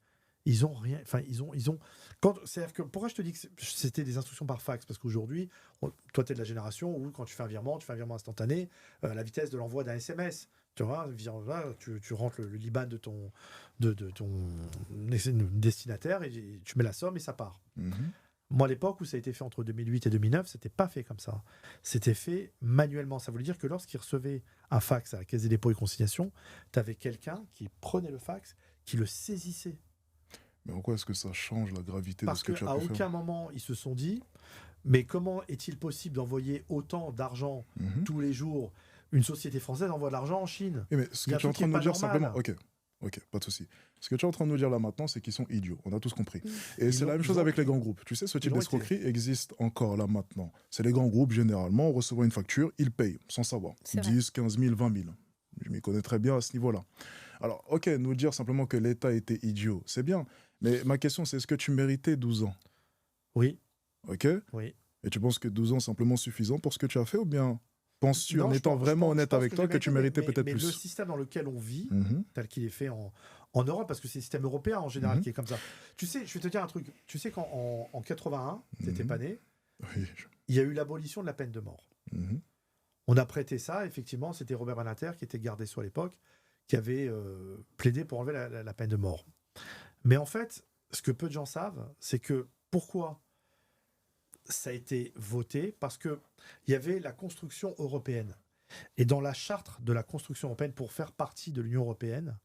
Ils ont rien. Enfin, ils ont. C'est-à-dire que pourquoi je te dis que c'était des instructions par fax? Parce qu'aujourd'hui, toi, tu es de la génération où quand tu fais un virement instantané, la vitesse de l'envoi d'un SMS. Tu vois, là, tu rentres le l'IBAN de ton destinataire et tu mets la somme et ça part. Mhm. Moi, à l'époque où ça a été fait entre 2008 et 2009, c'était pas fait comme ça. C'était fait manuellement. Ça voulait dire que lorsqu'il recevait un fax à la Caisse des dépôts et consignations, tu avais quelqu'un qui prenait le fax, qui le saisissait. Mais en quoi est-ce que ça change la gravité Parce de ce que tu qu'à as pu aucun faire? moment, ils se sont dit, mais comment est-il possible d'envoyer autant d'argent Mhm. tous les jours? Une société française envoie de l'argent en Chine. Eh, mais ce Il y a que tu es un en truc qui train est de nous pas dire normal. simplement, ok, pas de souci. Ce que tu es en train de nous dire là maintenant, c'est qu'ils sont idiots. On a tous compris. Et Ils c'est la l'ont- même ils chose l'ont avec les été. grands groupes. Tu sais, ce type l'ont d'escroquerie existe encore là maintenant. C'est les grands groupes, généralement, en recevant une facture, ils payent, sans savoir. C'est vrai. 10, 15 000, 20 000. Je m'y connais très bien à ce niveau-là. Alors, ok, nous dire simplement que l'État était idiot, c'est bien. Mais ma question, c'est est-ce que tu méritais 12 ans? Oui, Ok? oui. Et tu penses que 12 ans, c'est simplement suffisant pour ce que tu as fait ou bien penses-tu, Non, en je étant pense- je vraiment pense- je honnête pense avec toi, que tu méritais peut-être mais plus? le système dans lequel on vit, Mhm. tel qu'il est fait en Europe, parce que c'est le système européen en général Mhm. qui est comme ça. Tu sais, je vais te dire un truc. Tu sais qu'en 81, t'étais Mhm. pas né, Oui. il y a eu l'abolition de la peine de mort. Mhm. On a prêté ça, effectivement, c'était Robert Badinter qui était garde des Sceaux à l'époque, qui avait plaidé pour enlever la peine de mort. Mais en fait, ce que peu de gens savent, c'est que pourquoi ça a été voté? Parce qu'il y avait la construction européenne. Et dans la charte de la construction européenne, pour faire partie de l'Union européenne,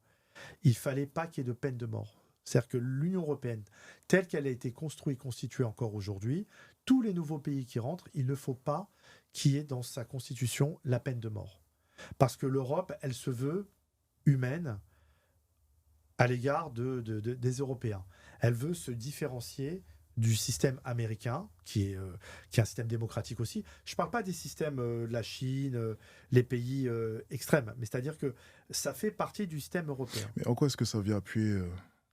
il ne fallait pas qu'il y ait de peine de mort. C'est-à-dire que l'Union européenne, telle qu'elle a été construite, constituée encore aujourd'hui, tous les nouveaux pays qui rentrent, il ne faut pas qu'il y ait dans sa constitution la peine de mort. Parce que l'Europe, elle se veut humaine à l'égard des Européens. Elle veut se différencier du système américain, qui est un système démocratique aussi. Je ne parle pas des systèmes de la Chine, les pays extrêmes, mais c'est-à-dire que ça fait partie du système européen. Mais en quoi est-ce que ça vient appuyer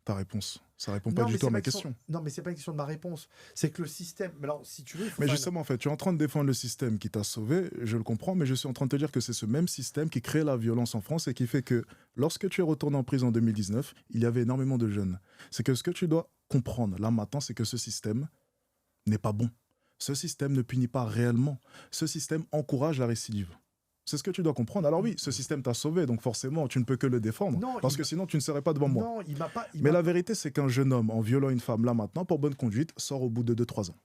ta réponse? Ça répond pas Non, du mais tout à c'est ma pas question- question. Non, mais c'est pas une question de ma réponse. C'est que le système. Mais alors, si tu veux, il faut Mais faire justement, en fait, tu es en train de défendre le système qui t'a sauvé, je le comprends, mais je suis en train de te dire que c'est ce même système qui crée la violence en France et qui fait que lorsque tu es retourné en prison en 2019, il y avait énormément de jeunes. C'est que ce que tu dois comprendre là maintenant, c'est que ce système n'est pas bon. Ce système ne punit pas réellement. Ce système encourage la récidive. C'est ce que tu dois comprendre. Alors oui, ce système t'a sauvé, donc forcément, tu ne peux que le défendre, Non, parce il que m'a- sinon, tu ne serais pas devant moi. Non, il m'a pas. Mais la vérité, c'est qu'un jeune homme, en violant une femme là maintenant, pour bonne conduite, sort au bout de 2-3 ans.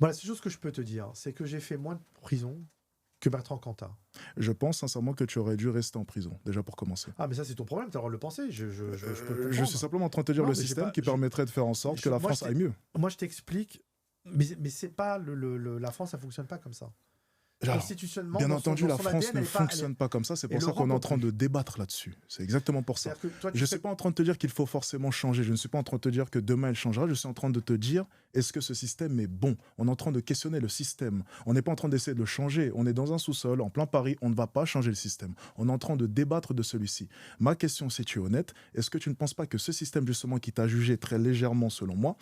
Voilà, c'est chose que je peux te dire, c'est que j'ai fait moins de prison que Bertrand Cantat. Je pense sincèrement que tu aurais dû rester en prison, déjà pour commencer. Ah, mais ça, c'est ton problème, tu as le droit de le penser. Je peux Je comprendre. suis simplement en train de te dire Non, le mais j'ai système pas- qui permettrait de faire en sorte que la moi, France aille mieux. Moi, je t'explique, mais c'est pas la France, ça fonctionne pas comme ça. Alors, Constitutionnellement, bien dans son- entendu, dans la son France ADN, ne elle est pas- fonctionne pas comme ça. C'est et pour ça l'Europe qu'on est en non train plus. de débattre là-dessus. C'est exactement pour ça. C'est-à-dire que toi, Je ne suis pas en train de te dire qu'il faut forcément changer. Je ne suis pas en train de te dire que demain elle changera. Je suis en train de te dire, est-ce que ce système est bon? On est en train de questionner le système. On n'est pas en train d'essayer de le changer. On est dans un sous-sol, en plein Paris. On ne va pas changer le système. On est en train de débattre de celui-ci. Ma question, si tu es honnête, est-ce que tu ne penses pas que ce système, justement, qui t'a jugé très légèrement, selon moi,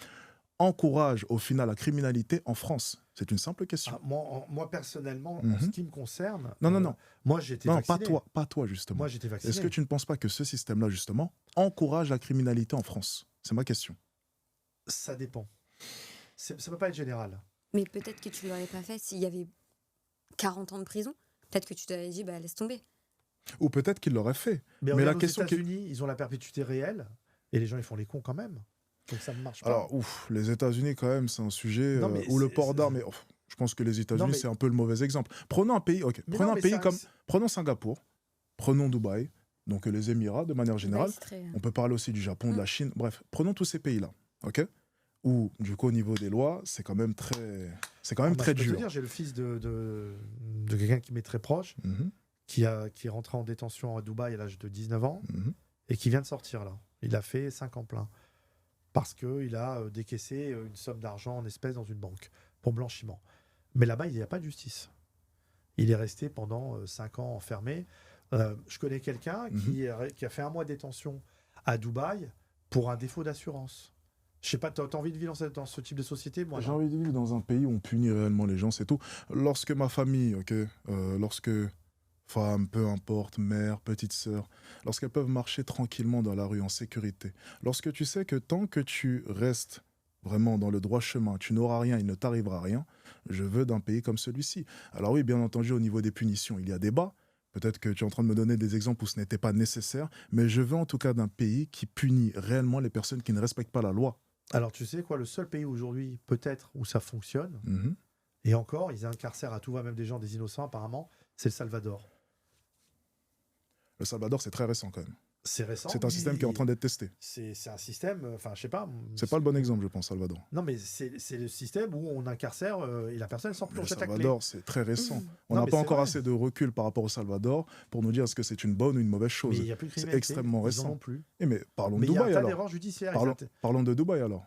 encourage au final la criminalité en France? C'est une simple question. moi, personnellement, en Mhm. ce qui me concerne, Non. moi, j'étais Non, vacciné. pas toi, justement. Moi, j'étais vacciné. Est-ce que tu ne penses pas que ce système-là, justement, encourage la criminalité en France? C'est ma question. Ça dépend. Ça peut pas être général. Mais peut-être que tu l'aurais pas fait s'il y avait 40 ans de prison. Peut-être que tu t'avais dit, bah laisse tomber. Ou peut-être qu'il l'aurait fait. Mais la regarde, aux question qui- États-Unis, ils ont la perpétuité réelle et les gens, ils font les cons quand même. Donc ça ne marche pas. Alors, les États-Unis, quand même, c'est un sujet Non, mais où le c'est- port c'est- d'armes. Je pense que les Non, États-Unis, mais- c'est un peu le mauvais exemple. Prenons un pays, Mais prenons non, un mais pays ça- comme. Prenons Singapour, prenons Dubaï, donc les Émirats de manière générale. Ouais, c'est très- On peut parler aussi du Japon, de la Chine. Bref, prenons tous ces pays-là, ok? Où, du coup, au niveau des lois, c'est quand même très Moi, très je peux te dur. dire, j'ai le fils de quelqu'un qui m'est très proche, Mhm, qui est rentré en détention à Dubaï à l'âge de 19 ans mhm. et qui vient de sortir là. Il a fait 5 ans plein. Parce qu'il a décaissé une somme d'argent en espèces dans une banque pour blanchiment. Mais là-bas, il n'y a pas de justice. Il est resté pendant 5 ans enfermé. Je connais quelqu'un qui a fait 1 mois de détention à Dubaï pour un défaut d'assurance. Je sais pas, t'as envie de vivre dans ce type de société? Moi, J'ai non. envie de vivre dans un pays où on punit réellement les gens, c'est tout. Lorsque ma famille, lorsque femmes, peu importe, mère, petite sœur, lorsqu'elles peuvent marcher tranquillement dans la rue en sécurité, lorsque tu sais que tant que tu restes vraiment dans le droit chemin, tu n'auras rien, il ne t'arrivera rien, je veux d'un pays comme celui-ci. Alors oui, bien entendu, au niveau des punitions, il y a débat. Peut-être que tu es en train de me donner des exemples où ce n'était pas nécessaire, mais je veux en tout cas d'un pays qui punit réellement les personnes qui ne respectent pas la loi. Alors, tu sais quoi, le seul pays aujourd'hui, peut-être, où ça fonctionne, Mhm. et encore, ils incarcèrent à tout va, même des gens, des innocents apparemment, c'est le Salvador. Le Salvador, c'est très récent quand même. C'est récent. C'est un système qui est en train d'être testé. C'est un système, enfin, je sais pas. C'est pas le bon exemple, je pense, Salvador. Non, mais c'est le système où on incarcère et la personne sans Le plonger ta clé. Salvador, c'est très récent. On Non, n'a mais pas c'est encore vrai. assez de recul par rapport au Salvador pour nous dire est-ce que c'est une bonne ou une mauvaise Mais chose. il n'y a plus de C'est criminalité. extrêmement Ils en récent. ont plus. Mais parlons Mais de il y a un Dubaï tas alors. d'erreurs judiciaires. Parlons de Dubaï alors,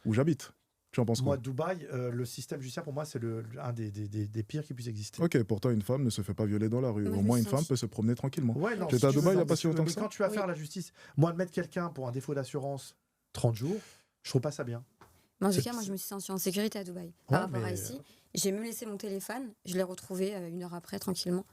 où j'habite. Tu en penses Moi, quoi? Dubaï, le système judiciaire, pour moi, c'est un des pires qui puisse exister. Ok, pourtant une femme ne se fait pas violer dans la rue. Moi, Au je moins me une sens- femme peut se promener tranquillement. Ouais, non, Tu étais si à tu veux, Dubaï il y a non, pas mais si longtemps mais que ça? quand tu vas Oui. faire la justice, moi, de mettre quelqu'un pour un défaut d'assurance 30 jours, je trouve pas ça bien. Mais en tout C'est- cas, moi, je me suis sentie en sécurité à Dubaï. Par rapport à mais- ici, j'ai même laissé mon téléphone. Je l'ai retrouvé 1 heure après, tranquillement.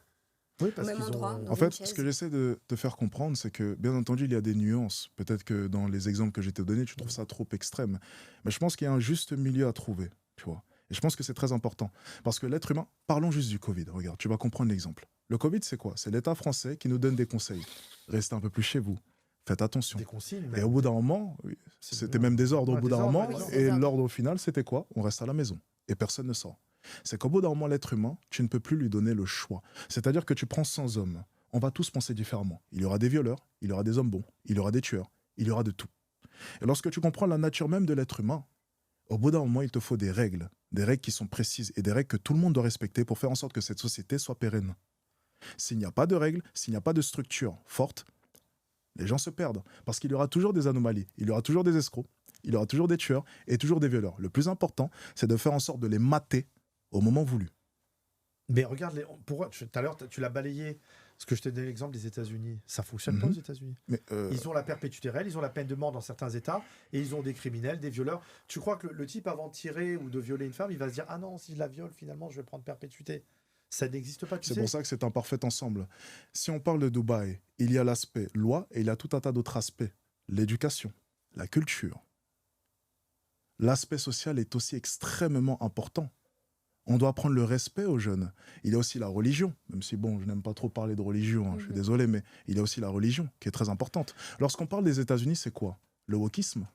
Oui, parce Au même qu'ils endroit, ont... dans En une fait, chaise. ce que j'essaie de te faire comprendre, c'est que, bien entendu, il y a des nuances. Peut-être que dans les exemples que j'ai te donnés, tu trouves ça trop extrême. Mais je pense qu'il y a un juste milieu à trouver, tu vois. Et je pense que c'est très important. Parce que l'être humain, parlons juste du Covid. Regarde, tu vas comprendre l'exemple. Le Covid, c'est quoi? C'est l'État français qui nous donne des conseils. Restez un peu plus chez vous. Faites attention. Des consignes. Et même. au bout d'un moment, oui, C'est c'était bon. même des ordres au Ouais, bout des d'un ordres, moment. ouais, des ordres. Et Des ordres. l'ordre au final, c'était quoi? On reste à la maison. Et personne ne sort. C'est qu'au bout d'un moment, l'être humain, tu ne peux plus lui donner le choix. C'est-à-dire que tu prends 100 hommes. On va tous penser différemment. Il y aura des violeurs, il y aura des hommes bons, il y aura des tueurs, il y aura de tout. Et lorsque tu comprends la nature même de l'être humain, au bout d'un moment, il te faut des règles qui sont précises et des règles que tout le monde doit respecter pour faire en sorte que cette société soit pérenne. S'il n'y a pas de règles, s'il n'y a pas de structure forte, les gens se perdent. Parce qu'il y aura toujours des anomalies, il y aura toujours des escrocs, il y aura toujours des tueurs et toujours des violeurs. Le plus important, c'est de faire en sorte de les mater au moment voulu. Mais regarde, tout à l'heure, tu l'as balayé. Parce que je t'ai donné l'exemple des États-Unis. Ça fonctionne pas aux États-Unis. Mais Ils ont la perpétuité réelle, ils ont la peine de mort dans certains États, et ils ont des criminels, des violeurs. Tu crois que le type, avant de tirer ou de violer une femme, il va se dire ah non, si je la viole, finalement, je vais prendre perpétuité. Ça n'existe pas. Tu c'est sais. pour ça que c'est un parfait ensemble. Si on parle de Dubaï, il y a l'aspect loi et il y a tout un tas d'autres aspects. L'éducation, la culture. L'aspect social est aussi extrêmement important. On doit apprendre le respect aux jeunes. Il y a aussi la religion, même si, bon, je n'aime pas trop parler de religion, je suis désolé, mais il y a aussi la religion qui est très importante. Lorsqu'on parle des États-Unis, c'est quoi? Le wokisme,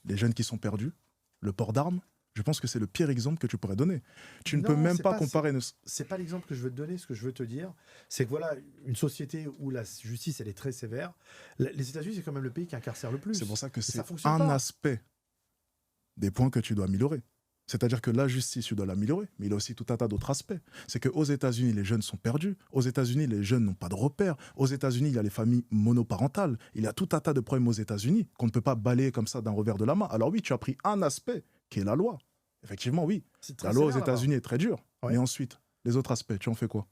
les jeunes qui sont perdus, le port d'armes. Je pense que c'est le pire exemple que tu pourrais donner. Tu ne Non, peux même c'est pas pas- comparer... C'est pas l'exemple que je veux te donner. Ce que je veux te dire, c'est que voilà, une société où la justice elle est très sévère. Les États-Unis, c'est quand même le pays qui incarcère le plus. C'est pour ça que ça c'est fonctionne un pas. aspect des points que tu dois améliorer. C'est-à-dire que la justice, tu dois l'améliorer, mais il y a aussi tout un tas d'autres aspects. C'est qu'aux États-Unis, les jeunes sont perdus. Aux États-Unis, les jeunes n'ont pas de repères. Aux États-Unis, il y a les familles monoparentales. Il y a tout un tas de problèmes aux États-Unis qu'on ne peut pas balayer comme ça d'un revers de la main. Alors oui, tu as pris un aspect qui est la loi. Effectivement, oui. C'est très La loi aux sévère, là-bas. États-Unis est très dure. Ouais. Mais ensuite, les autres aspects, tu en fais quoi?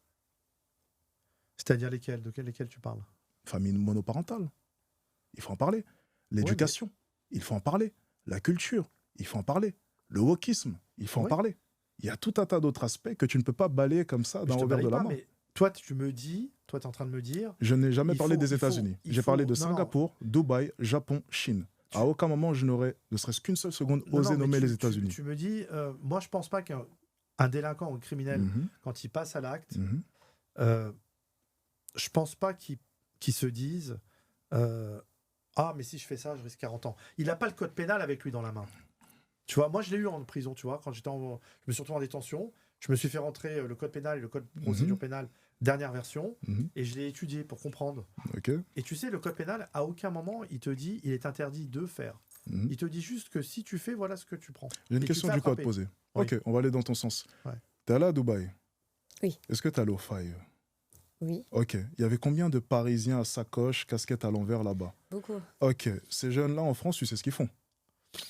C'est-à-dire lesquels? Lesquels tu parles? Famille monoparentale. Il faut en parler. L'éducation, il faut en parler. La culture, il faut en parler. Le wokisme, il faut en Ouais. parler. Il y a tout un tas d'autres aspects que tu ne peux pas balayer comme ça d'un Je te revers balaye de la pas, main. mais toi, tu me dis, toi, tu es en train de me dire, Je n'ai jamais il parlé faut- des il faut- États-Unis. il J'ai faut- parlé de non, Singapour, Dubaï, Japon, Chine. À aucun moment, je n'aurais, ne serait-ce qu'une seule seconde, non, osé non, mais nommer tu- les États-Unis. Tu me dis, moi, je pense pas qu'un délinquant ou un criminel, Mhm, quand il passe à l'acte, mhm. je pense pas qu'il se dise ah, mais si je fais ça, je risque 40 ans. Il n'a pas le code pénal avec lui dans la main. Tu vois, moi, je l'ai eu en prison, tu vois, quand je me suis retrouvé en détention, je me suis fait rentrer le code pénal et le code procédure pénale, dernière version, Mhm. et je l'ai étudié pour comprendre. Ok. Et tu sais, le code pénal, à aucun moment, il te dit, il est interdit de faire. Mhm. Il te dit juste que si tu fais, voilà ce que tu prends. J'ai une Et tu question te fais du coup à te attraper. poser. Oui. Ok, on va aller dans ton sens. Ouais. T'es allé à Dubaï? Oui. Est-ce que t'es allé au Faille? Oui, Ok. Il y avait combien de Parisiens à sacoche, casquette à l'envers là-bas? beaucoup. Ok. Ces jeunes-là en France, tu sais ce qu'ils font?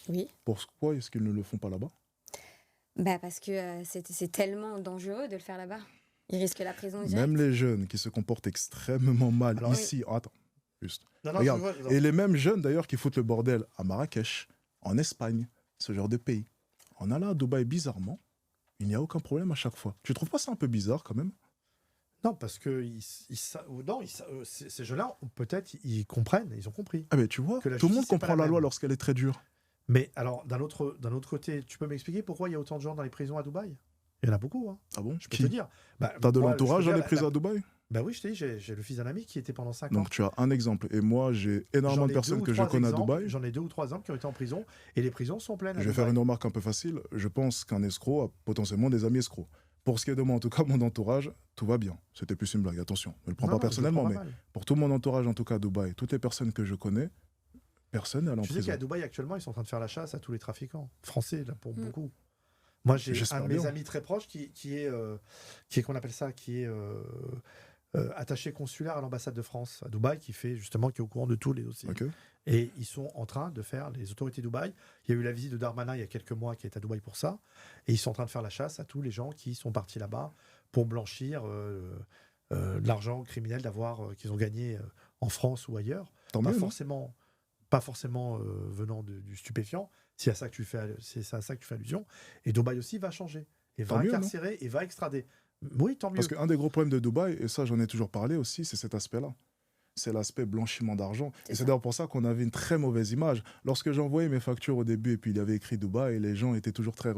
Oui. Pourquoi est-ce qu'ils ne le font pas là-bas? Bah parce que c'est tellement dangereux de le faire là-bas. Ils risquent la prison direct. Même les jeunes qui se comportent extrêmement mal Alors, ici. Attends, juste. Non, non, Regarde. je vois, Et les mêmes jeunes d'ailleurs qui foutent le bordel à Marrakech, en Espagne, ce genre de pays. En allant à Dubaï, bizarrement, il n'y a aucun problème à chaque fois. Tu trouves pas ça un peu bizarre quand même? non, parce que ces jeunes-là, peut-être, ils comprennent, ils ont compris. Ah mais tu vois, Que la tout le monde justice, c'est pas comprend la la loi même. lorsqu'elle est très dure. Mais alors, d'un autre côté, tu peux m'expliquer pourquoi il y a autant de gens dans les prisons à Dubaï? Il y en a beaucoup, hein. Ah bon? Je peux te dire. Bah, T'as de moi, l'entourage je peux dans les dire, prisons à Dubaï? Bah oui, je t'ai dit, j'ai le fils d'un ami qui était pendant 5 ans. Donc tu as un exemple. Et moi, j'ai énormément J'en de ai personnes deux ou que je trois connais à exemples, Dubaï. J'en ai 2 ou 3 exemples qui ont été en prison et les prisons sont pleines. à Je vais faire Dubaï. une remarque un peu facile. Je pense qu'un escroc a potentiellement des amis escrocs. Pour ce qui est de moi, en tout cas, mon entourage, tout va bien. C'était plus une blague, attention. Ne le prends Non, pas non, je le personnellement, prends mais pas mal. pour tout mon entourage, en tout cas à Dubaï, toutes les personnes que je connais, personne n'est allé en Tu sais prison. qu'à Dubaï, actuellement, ils sont en train de faire la chasse à tous les trafiquants français, là, pour beaucoup. Moi, j'ai J'espère un de mes bien. amis très proches qui est qu'on appelle ça, qui est attaché consulaire à l'ambassade de France à Dubaï, qui est au courant de tous les dossiers. Ok. Et ils sont en train de faire, les autorités de Dubaï, il y a eu la visite de Darmanin il y a quelques mois qui est à Dubaï pour ça, et ils sont en train de faire la chasse à tous les gens qui sont partis là-bas pour blanchir de l'argent criminel qu'ils ont gagné en France ou ailleurs. Tant Pas mieux, non? forcément venant du stupéfiant, c'est à ça que tu fais allusion. Et Dubaï aussi va changer, et va Tant mieux, non? incarcérer, et va extrader. Oui, tant mieux. Parce qu'un des gros problèmes de Dubaï, et ça j'en ai toujours parlé aussi, c'est cet aspect-là. C'est l'aspect blanchiment d'argent. C'est Et c'est ça. d'ailleurs pour ça qu'on avait une très mauvaise image. Lorsque j'envoyais mes factures au début et puis il y avait écrit Dubaï, les gens étaient toujours très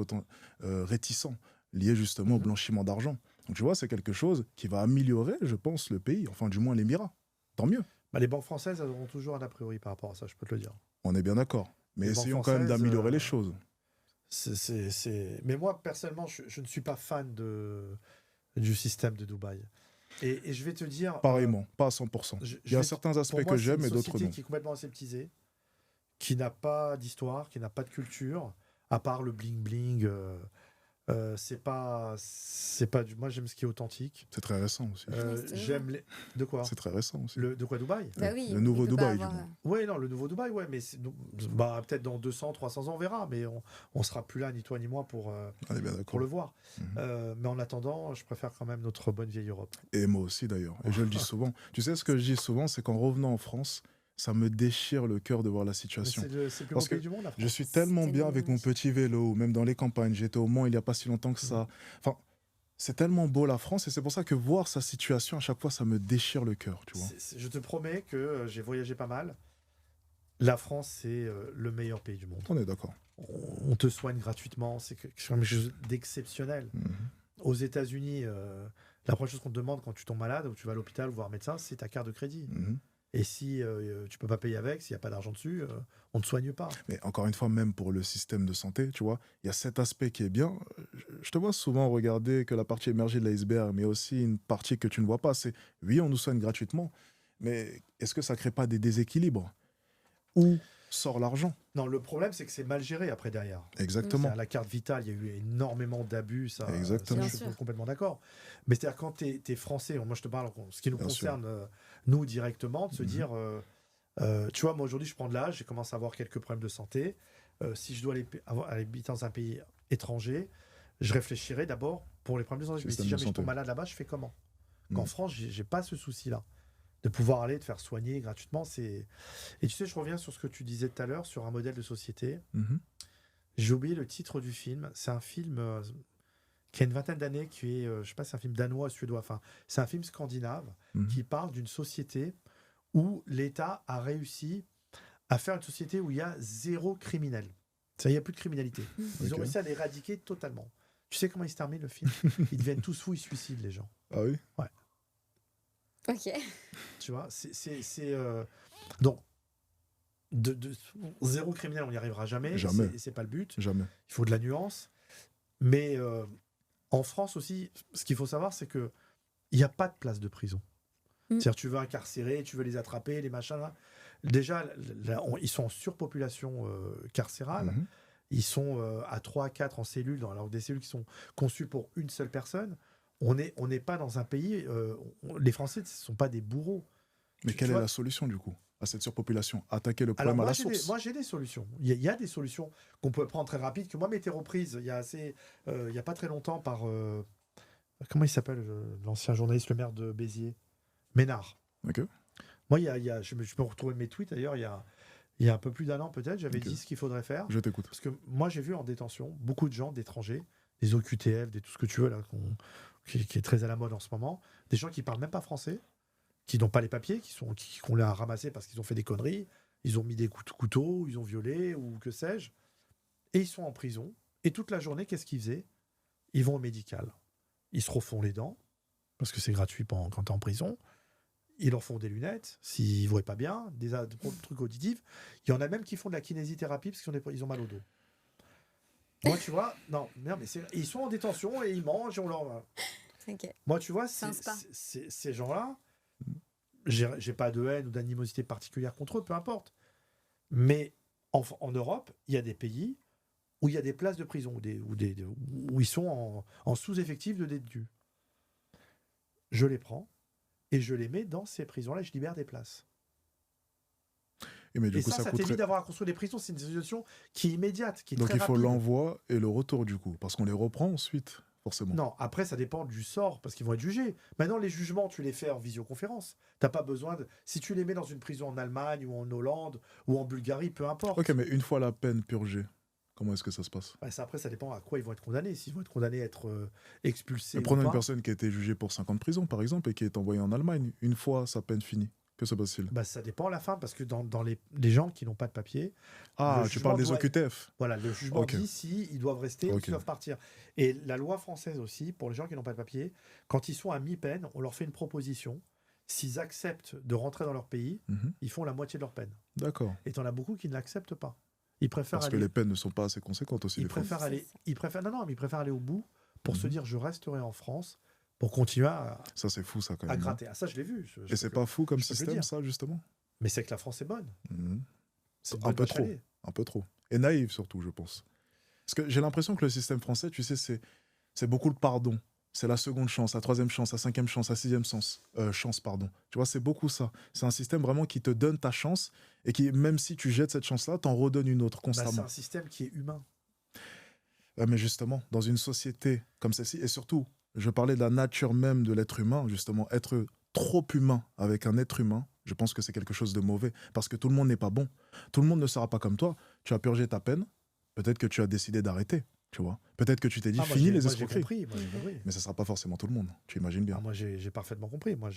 réticents, liés justement au blanchiment d'argent. Donc tu vois, c'est quelque chose qui va améliorer, je pense, le pays, enfin du moins l'Émirat. Tant mieux. Bah, les banques françaises, elles auront toujours un a priori par rapport à ça, je peux te le dire. On est bien d'accord. Mais Les banques essayons quand même françaises, d'améliorer les choses. Mais moi, personnellement, je ne suis pas fan du système de Dubaï. Et je vais te dire... Pareillement, pas à 100%. Il y a certains aspects que j'aime et d'autres C'est une non. société qui est complètement aseptisée, qui n'a pas d'histoire, qui n'a pas de culture, à part le bling-bling. Moi, j'aime ce qui est authentique. C'est très récent aussi. J'aime les... De quoi? C'est très récent aussi. De quoi, Dubaï? Bah oui, Le nouveau il peut pas Dubaï, du avoir, coup. Oui, non, le nouveau Dubaï, ouais, mais peut-être dans 200, 300 ans, on verra, mais on sera plus là, ni toi ni moi, pour On est bien le d'accord. voir. Mais en attendant, je préfère quand même notre bonne vieille Europe. Et moi aussi, d'ailleurs. Et je le dis souvent. Tu sais, ce que je dis souvent, c'est qu'en revenant en France, ça me déchire le cœur de voir la Mais situation. c'est le plus Parce beau pays que du monde, la France. Je suis tellement C'est bien avec mon dommage. petit vélo, ou même dans les campagnes. J'étais au Mans il n'y a pas si longtemps que ça. Enfin, c'est tellement beau la France, et c'est pour ça que voir sa situation, à chaque fois, ça me déchire le cœur, tu vois. Je te promets que j'ai voyagé pas mal. La France, c'est le meilleur pays du monde. On est d'accord. On te soigne gratuitement, c'est quelque chose d'exceptionnel. Mhm. Aux États-Unis, la première chose qu'on te demande quand tu tombes malade ou tu vas à l'hôpital voir un médecin, c'est ta carte de crédit. Mhm. Et si tu peux pas payer avec, s'il n'y a pas d'argent dessus, on ne te soigne pas. Mais encore une fois, même pour le système de santé, tu vois, il y a cet aspect qui est bien. Je te vois souvent regarder que la partie émergée de l'iceberg, mais aussi une partie que tu ne vois pas. C'est, oui, on nous soigne gratuitement, mais est-ce que ça ne crée pas des déséquilibres? Où sort l'argent? Non, le problème, c'est que c'est mal géré après derrière. Exactement. C'est-à-dire, la carte vitale, il y a eu énormément d'abus, ça, Exactement. ça, Bien je suis sûr. complètement d'accord. Mais c'est-à-dire, quand tu es français, moi je te parle, ce qui nous Bien sûr. concerne, nous directement, de se Mhm. dire, tu vois, moi aujourd'hui je prends de l'âge, j'ai commencé à avoir quelques problèmes de santé. Si je dois aller habiter dans un pays étranger, je réfléchirai d'abord pour les problèmes de santé. Mais Système si de jamais je santé. tombe malade là-bas, je fais comment? Qu'en Mhm. France, j'ai pas ce souci-là. De pouvoir aller te faire soigner gratuitement, c'est... Et tu sais, je reviens sur ce que tu disais tout à l'heure, sur un modèle de société. Mhm. J'ai oublié le titre du film. C'est un film qui a une vingtaine d'années, qui est, je sais pas, c'est un film danois, suédois. Enfin, c'est un film scandinave Mhm. qui parle d'une société où l'État a réussi à faire une société où il y a zéro criminel. Il n'y a plus de criminalité. Ils ont Ok. réussi à l'éradiquer totalement. Tu sais comment il se termine le film? Ils deviennent tous fous, ils se suicident, les gens. Ah oui? Ok. Tu vois, donc, zéro criminel, on n'y arrivera jamais. Jamais. C'est pas le but. Jamais. Il faut de la nuance. Mais en France aussi, ce qu'il faut savoir, c'est que il n'y a pas de place de prison. C'est-à-dire, tu veux incarcérer, tu veux les attraper, les machins. Là. Déjà, ils sont en surpopulation carcérale. Mhm. Ils sont à 3 à 4 en cellules, alors des cellules qui sont conçues pour une seule personne. On n'est pas dans un pays... les Français ne sont pas des bourreaux. Mais Tu quelle est vois- la solution, du coup, à cette surpopulation? Attaquer le Alors problème à moi, la j'ai source. des solutions. Il y a des solutions qu'on peut prendre très rapides, que moi m'étais reprise il y a pas très longtemps par... comment il s'appelle, l'ancien journaliste, le maire de Béziers? Ménard. Ok. Moi, je me retrouver mes tweets, d'ailleurs, il y a un peu plus d'un an peut-être, j'avais Ok. dit ce qu'il faudrait faire. Je t'écoute. Parce que moi, j'ai vu en détention beaucoup de gens d'étrangers, des OQTF, des tout ce que tu veux, là, qui est très à la mode en ce moment, des gens qui parlent même pas français, qui n'ont pas les papiers, qu'on les a ramassés parce qu'ils ont fait des conneries, ils ont mis des couteaux, ils ont violé, ou que sais-je, et ils sont en prison. Et toute la journée, qu'est-ce qu'ils faisaient? Ils vont au médical. Ils se refont les dents, parce que c'est gratuit quand tu es en prison. Ils leur font des lunettes, s'ils ne voient pas bien, des trucs auditifs. Il y en a même qui font de la kinésithérapie parce qu'ils ont mal au dos. Moi, tu vois, non, mais ils sont en détention et ils mangent et on leur... Ok. Moi, tu vois, C'est un spa. ces gens-là, j'ai pas de haine ou d'animosité particulière contre eux, peu importe. Mais en Europe, il y a des pays où il y a des places de prison, où ils sont en sous-effectif de détenus. Je les prends et je les mets dans ces prisons-là et je libère des places. Et mais du Et coup, ça coûterait... t'évite d'avoir à construire des prisons. C'est une situation qui est immédiate, qui est Donc très il faut rapide. l'envoi et le retour, du coup, parce qu'on les reprend ensuite, forcément. Non, après, ça dépend du sort, parce qu'ils vont être jugés. Maintenant, les jugements, tu les fais en visioconférence. T'as pas besoin de... Si tu les mets dans une prison en Allemagne, ou en Hollande, ou en Bulgarie, peu importe. Ok, mais une fois la peine purgée, comment est-ce que ça se passe? Bah, après, ça dépend à quoi ils vont être condamnés. S'ils vont être condamnés à être expulsés Mais ou prenons une pas, personne qui a été jugée pour 5 ans de prison, par exemple, et qui est envoyée en Allemagne, une fois sa peine finie. Que se passe-t-il? bah, ça dépend à la fin, parce que dans les gens qui n'ont pas de papier, Ah, le tu parles des jugement OQTF. voilà, le jugement Ok. dit si ils doivent rester ou Ok. s'ils doivent partir. Et la loi française aussi, pour les gens qui n'ont pas de papier, quand ils sont à mi-peine, on leur fait une proposition. s'ils acceptent de rentrer dans leur pays, Mhm. ils font la moitié de leur peine. D'accord. Et t'en as beaucoup qui ne l'acceptent pas. Ils préfèrent Parce que aller, les peines ne sont pas assez conséquentes aussi. ils des fois. préfèrent C'est aller, ça. mais ils préfèrent aller au bout pour se Mhm. dire je resterai en France pour continuer Ça, c'est fou, ça, quand à même. Hein. gratter. Ah, ça, je l'ai vu. Et c'est pas fou comme je peux te le système, dire. ça, justement? Mais c'est que la France est bonne. Mhm. C'est une Un bonne peu vache à trop. lait. Un peu trop. Et naïve, surtout, je pense. Parce que j'ai l'impression que le système français, tu sais, c'est beaucoup le pardon. C'est la seconde chance, la troisième chance, la cinquième chance, la sixième chance, pardon. Tu vois, c'est beaucoup ça. C'est un système vraiment qui te donne ta chance et qui, même si tu jettes cette chance-là, t'en redonne une autre Bah, c'est constamment. un système qui est humain. Mais justement, dans une société comme celle-ci, et surtout, je parlais de la nature même de l'être humain, justement, être trop humain avec un être humain, je pense que c'est quelque chose de mauvais, parce que tout le monde n'est pas bon. Tout le monde ne sera pas comme toi. Tu as purgé ta peine, peut-être que tu as décidé d'arrêter, tu vois. Peut-être que tu t'es dit, Ah, fini les j'ai escroqueries. compris. Moi, j'ai compris. Mais ce ne sera pas forcément tout le monde, tu imagines bien. Ah, moi, j'ai parfaitement compris. Moi,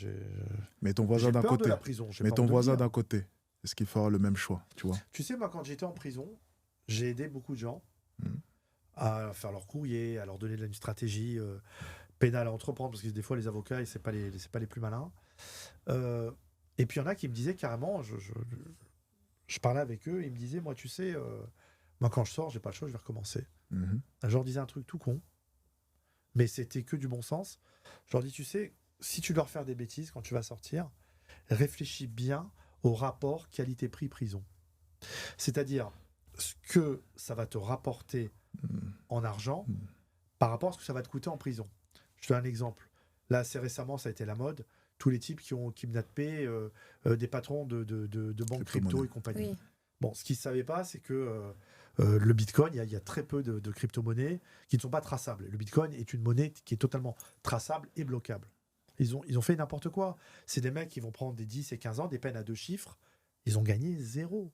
Mais ton voisin j'ai d'un peur de côté, la prison. J'ai mais pas ton honte de le voisin dire. d'un côté, est-ce qu'il fera le même choix, tu vois? Tu sais, moi, quand j'étais en prison, j'ai aidé beaucoup de gens Mhm. à faire leur courrier, à leur donner une stratégie pénale à entreprendre, parce que des fois, les avocats, c'est pas les plus malins. Et puis, il y en a qui me disaient carrément, je parlais avec eux, ils me disaient, moi, tu sais, moi, quand je sors, j'ai pas le choix, je vais recommencer. Mhm. Je leur disais un truc tout con, mais c'était que du bon sens. Je leur dis, tu sais, si tu dois refaire des bêtises quand tu vas sortir, réfléchis bien au rapport qualité-prix-prison. C'est-à-dire ce que ça va te rapporter Mhm. en argent Mhm. par rapport à ce que ça va te coûter en prison. Je te donne un exemple. Là, assez récemment, ça a été la mode. Tous les types qui ont kidnappé des patrons de banques crypto et compagnie. Oui. Bon, ce qu'ils ne savaient pas, c'est que le Bitcoin, il y a très peu de crypto-monnaies qui ne sont pas traçables. Le Bitcoin est une monnaie qui est totalement traçable et bloquable. Ils ont fait n'importe quoi. C'est des mecs qui vont prendre des 10 et 15 ans, des peines à 2 chiffres. Ils ont gagné 0.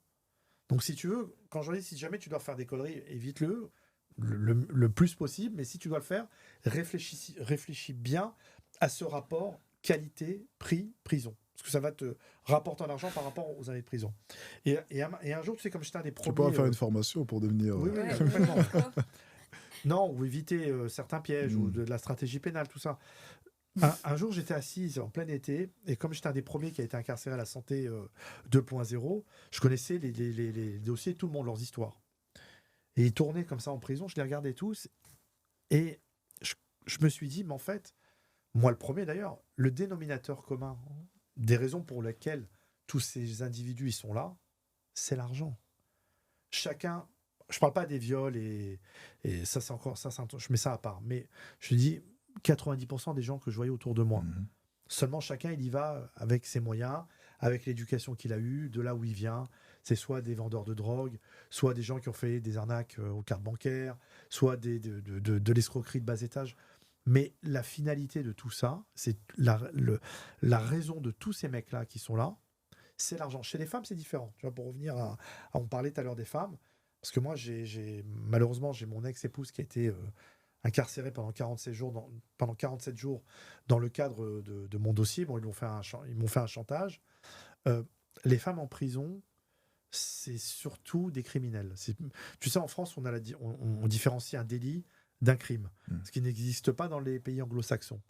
Donc, si tu veux, quand je dis si jamais tu dois faire des conneries, évite-le le plus possible. Mais si tu dois le faire, réfléchis bien à ce rapport qualité-prix-prison. Parce que ça va te rapporter en argent par rapport aux années de prison. Et un jour, tu sais, comme j'étais un des Tu premiers... pourras faire une formation pour devenir. Oui, oui, Ouais. complètement. Non, ou éviter certains pièges, ou Mm. de la stratégie pénale, tout ça. Un jour, j'étais assise en plein été, et comme j'étais un des premiers qui a été incarcéré à la santé 2.0, je connaissais les dossiers, tout le monde, leurs histoires. Et ils tournaient comme ça en prison, je les regardais tous, et je me suis dit, mais en fait, moi le premier d'ailleurs, le dénominateur commun des raisons pour lesquelles tous ces individus ils sont là, c'est l'argent. Chacun, je parle pas des viols et ça c'est encore ça, je mets ça à part, mais je dis 90% des gens que je voyais autour de moi, Mhm. seulement chacun il y va avec ses moyens, avec l'éducation qu'il a eue, de là où il vient. C'est soit des vendeurs de drogue, soit des gens qui ont fait des arnaques aux cartes bancaires, soit de l'escroquerie de bas étage. Mais la finalité de tout ça, c'est la raison de tous ces mecs-là qui sont là, c'est l'argent. Chez les femmes, c'est différent. Tu vois, pour revenir on parlait tout à l'heure des femmes, parce que moi, malheureusement, j'ai mon ex-épouse qui a été incarcérée pendant 47 jours, dans le cadre de mon dossier. Bon, ils m'ont fait un chantage. Les femmes en prison, c'est surtout des criminels. Tu sais, en France, on différencie un délit d'un crime, ce qui n'existe pas dans les pays anglo-saxons.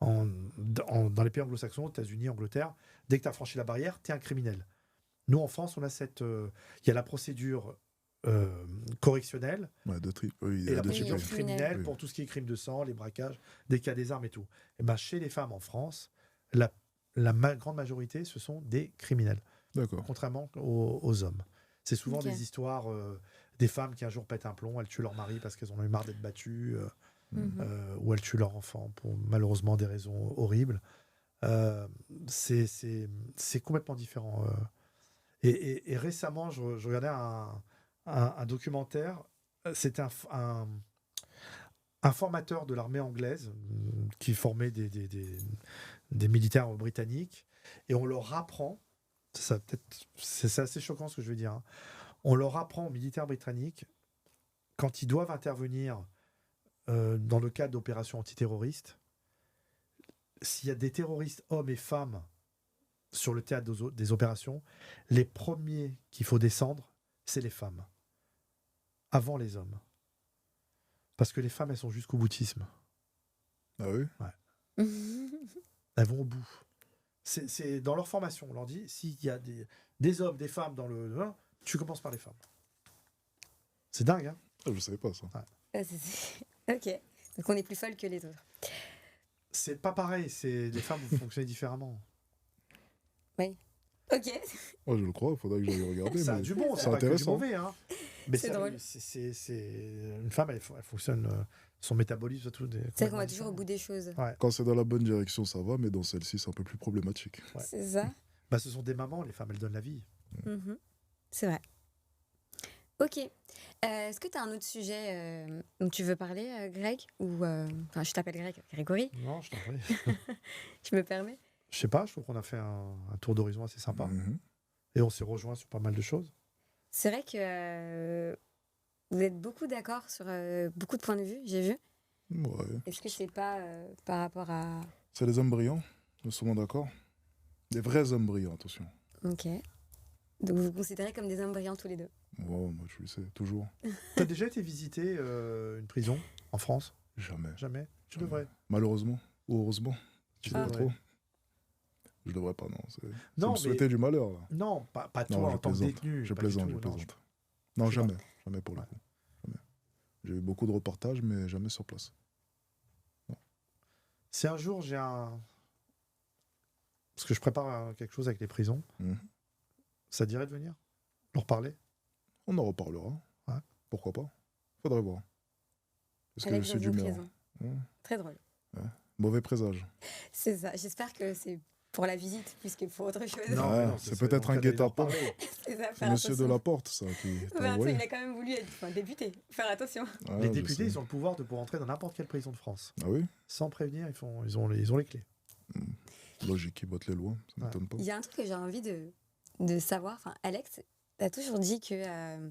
Dans les pays anglo-saxons, aux États-Unis, Angleterre, dès que tu as franchi la barrière, tu es un criminel. Nous, en France, on a il y a la procédure correctionnelle Ouais, oui, et la de procédure type, oui. criminelle Oui. pour tout ce qui est crime de sang, les braquages, dès qu'il y a des armes et tout. Et ben, chez les femmes en France, la grande majorité, ce sont des criminels, D'accord. contrairement aux hommes. C'est souvent Ok. des histoires des femmes qui un jour pètent un plomb, elles tuent leur mari parce qu'elles en ont eu marre d'être battues, Mhm. ou elles tuent leur enfant pour malheureusement des raisons horribles. C'est complètement différent. Et récemment, je regardais un documentaire. C'était un formateur de l'armée anglaise qui formait des militaires britanniques. Et on leur apprend, c'est assez choquant ce que je veux dire, hein. On leur apprend aux militaires britanniques, quand ils doivent intervenir dans le cadre d'opérations antiterroristes, s'il y a des terroristes hommes et femmes sur le théâtre des opérations, les premiers qu'il faut descendre, c'est les femmes, avant les hommes. Parce que les femmes, elles sont jusqu'au boutisme. Ah oui? Elles vont au bout. C'est dans leur formation. On leur dit, s'il y a des hommes, des femmes dans le vin, tu commences par les femmes. C'est dingue, hein? Ah, je savais pas ça. Ok. Donc on est plus folle que les autres. C'est pas pareil. Les femmes vont fonctionner différemment. Ok. Ouais, je le crois, il faudrait que j'aille regarder. Ça a mais du bon, c'est c'est pas que du intéressant. mauvais, hein. Mais C'est drôle. une femme, elle fonctionne, son métabolisme, tout. C'est vrai qu'on va toujours au bout des choses. Quand c'est dans la bonne direction, ça va, mais dans celle-ci, c'est un peu plus problématique. Ouais. C'est ça. Bah, ce sont des mamans, les femmes, elles donnent la vie. Mhm. C'est vrai. Ok. Est-ce que tu as un autre sujet dont tu veux parler, Greg? Ou enfin, je t'appelle Greg, Grégory, Non, je t'en prie. je me permets. Je sais pas, je trouve qu'on a fait un tour d'horizon assez sympa. Mhm. Et on s'est rejoint sur pas mal de choses. C'est vrai que vous êtes beaucoup d'accord sur beaucoup de points de vue, j'ai vu. Ouais. Est-ce que c'est pas par rapport à... C'est les hommes brillants, nous sommes d'accord. Des vrais hommes brillants, attention. Ok. Donc vous vous considérez comme des hommes brillants tous les deux. Moi, je le sais, toujours. T'as déjà été visiter une prison en France? Jamais. Jamais? Tu devrais. Malheureusement ou heureusement. Je Ah. sais pas trop. Je devrais pas, non. C'est Non, me mais- souhaiter du malheur, là. Non, pas toi Non, en tant que plaisante. détenu. Je pas du plaisante, tout, je non, plaisante. Non, je sais jamais. Jamais pour le Ouais. coup. Jamais. J'ai eu beaucoup de reportages, mais jamais sur place. Si un jour j'ai un... Parce que je prépare quelque chose avec les prisons, Mhm. ça te dirait de venir leur parler? On en reparlera. Ouais. Pourquoi pas? Faudrait voir. Est-ce que Avec je suis dans une d'humeur? prison. Mmh. Très drôle. Mauvais présage. C'est ça. J'espère que c'est pour la visite plus que pour autre chose. Non, Ah, mais non, c'est ça, peut-être on un peut aller leur guet-apens. parler. C'est ça, C'est faire monsieur de attention. la porte, ça, qui Mais t'a attends, envoyé. il a quand même voulu être député. Faire attention. Ah, Les je députés, sais. ils ont le pouvoir de pouvoir entrer dans n'importe quelle prison de France. Ah oui? Sans prévenir, ils ont les clés. Logique, ils votent les lois, ça Ouais. m'étonne pas. Il y a un truc que j'ai envie de savoir. Enfin, Alex a toujours dit que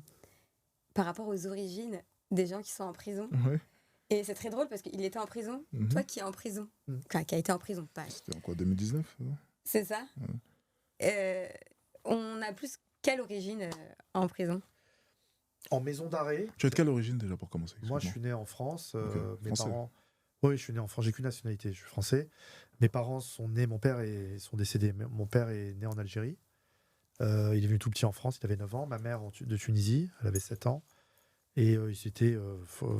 par rapport aux origines des gens qui sont en prison, Ouais. et c'est très drôle parce qu'il était en prison, Mhm. toi qui es en prison, Mhm. enfin qui a été en prison, pas. C'était en quoi, 2019? C'est ça. On a plus quelle origine en prison? En maison d'arrêt, Tu es de quelle origine déjà pour commencer? moi je Excuse-moi. suis né en France. Ok, Mes français. parents. Oui, je suis né en France. J'ai qu'une nationalité, je suis français. Mes parents sont nés, mon père sont décédés. Mon père est né en Algérie. Il est venu tout petit en France, il avait 9 ans. Ma mère de Tunisie, elle avait 7 ans. Et ils étaient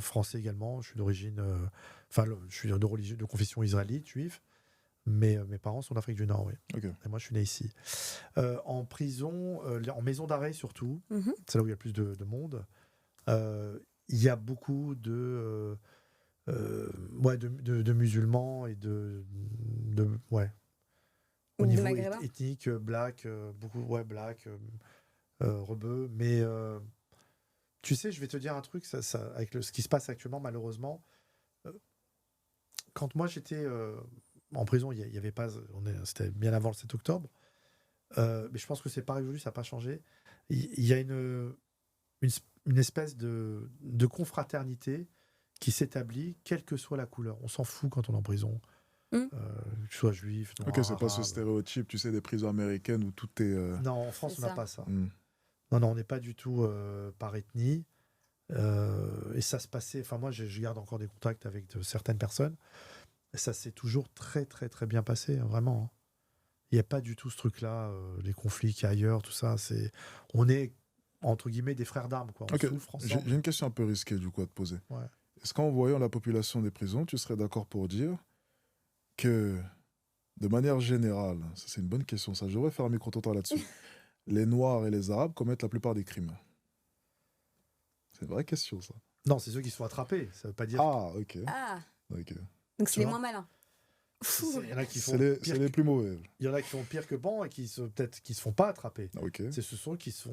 français également. Je suis d'origine. Je suis de confession israélite, juif. Mais mes parents sont d'Afrique du Nord, oui. Ok. Et moi, je suis né ici. En prison, en maison d'arrêt surtout, Mhm. c'est là où il y a le plus de monde. Il y a beaucoup de musulmans et au De niveau Maghrébins. ethnique, black, beaucoup, black, rebeux. Mais tu sais, je vais te dire un truc, avec ce qui se passe actuellement, malheureusement. Quand moi j'étais en prison, il y avait pas, c'était bien avant le 7 octobre. Mais je pense que c'est pas révolu, ça n'a pas changé. Il y a une espèce de confraternité qui s'établit, quelle que soit la couleur. On s'en fout quand on est en prison. Mm. Que tu sois juif, noir, Ok, c'est pas ce arabe. stéréotype, tu sais, des prisons américaines où tout est. Non, en France, C'est on n'a ça. pas ça. Hmm. Non, on n'est pas du tout par ethnie. Et ça se passait. Enfin, moi, je garde encore des contacts avec certaines personnes. Et ça s'est toujours très, très, très bien passé, hein, vraiment. Hein. Il n'y a pas du tout ce truc-là, les conflits qu'il y a ailleurs, tout ça. On est, entre guillemets, des frères d'armes, quoi. On Ok, souffre j'ai ensemble. une question un peu risquée du coup à te poser. Ouais. Est-ce qu'en voyant la population des prisons, tu serais d'accord pour dire que, de manière générale, ça c'est une bonne question, ça, je devrais faire un micro-trottoir là-dessus, les Noirs et les Arabes commettent la plupart des crimes? C'est une vraie question, ça. Non, c'est ceux qui se font attraper. Ça veut pas dire. Ah, ok. Ah, Ok. donc Tu c'est les vois moins malins. Il y en a qui font C'est pire les plus mauvais. Il y en a qui font pire que bon et peut-être qui se font pas attraper. Ah, ok. C'est ceux qui se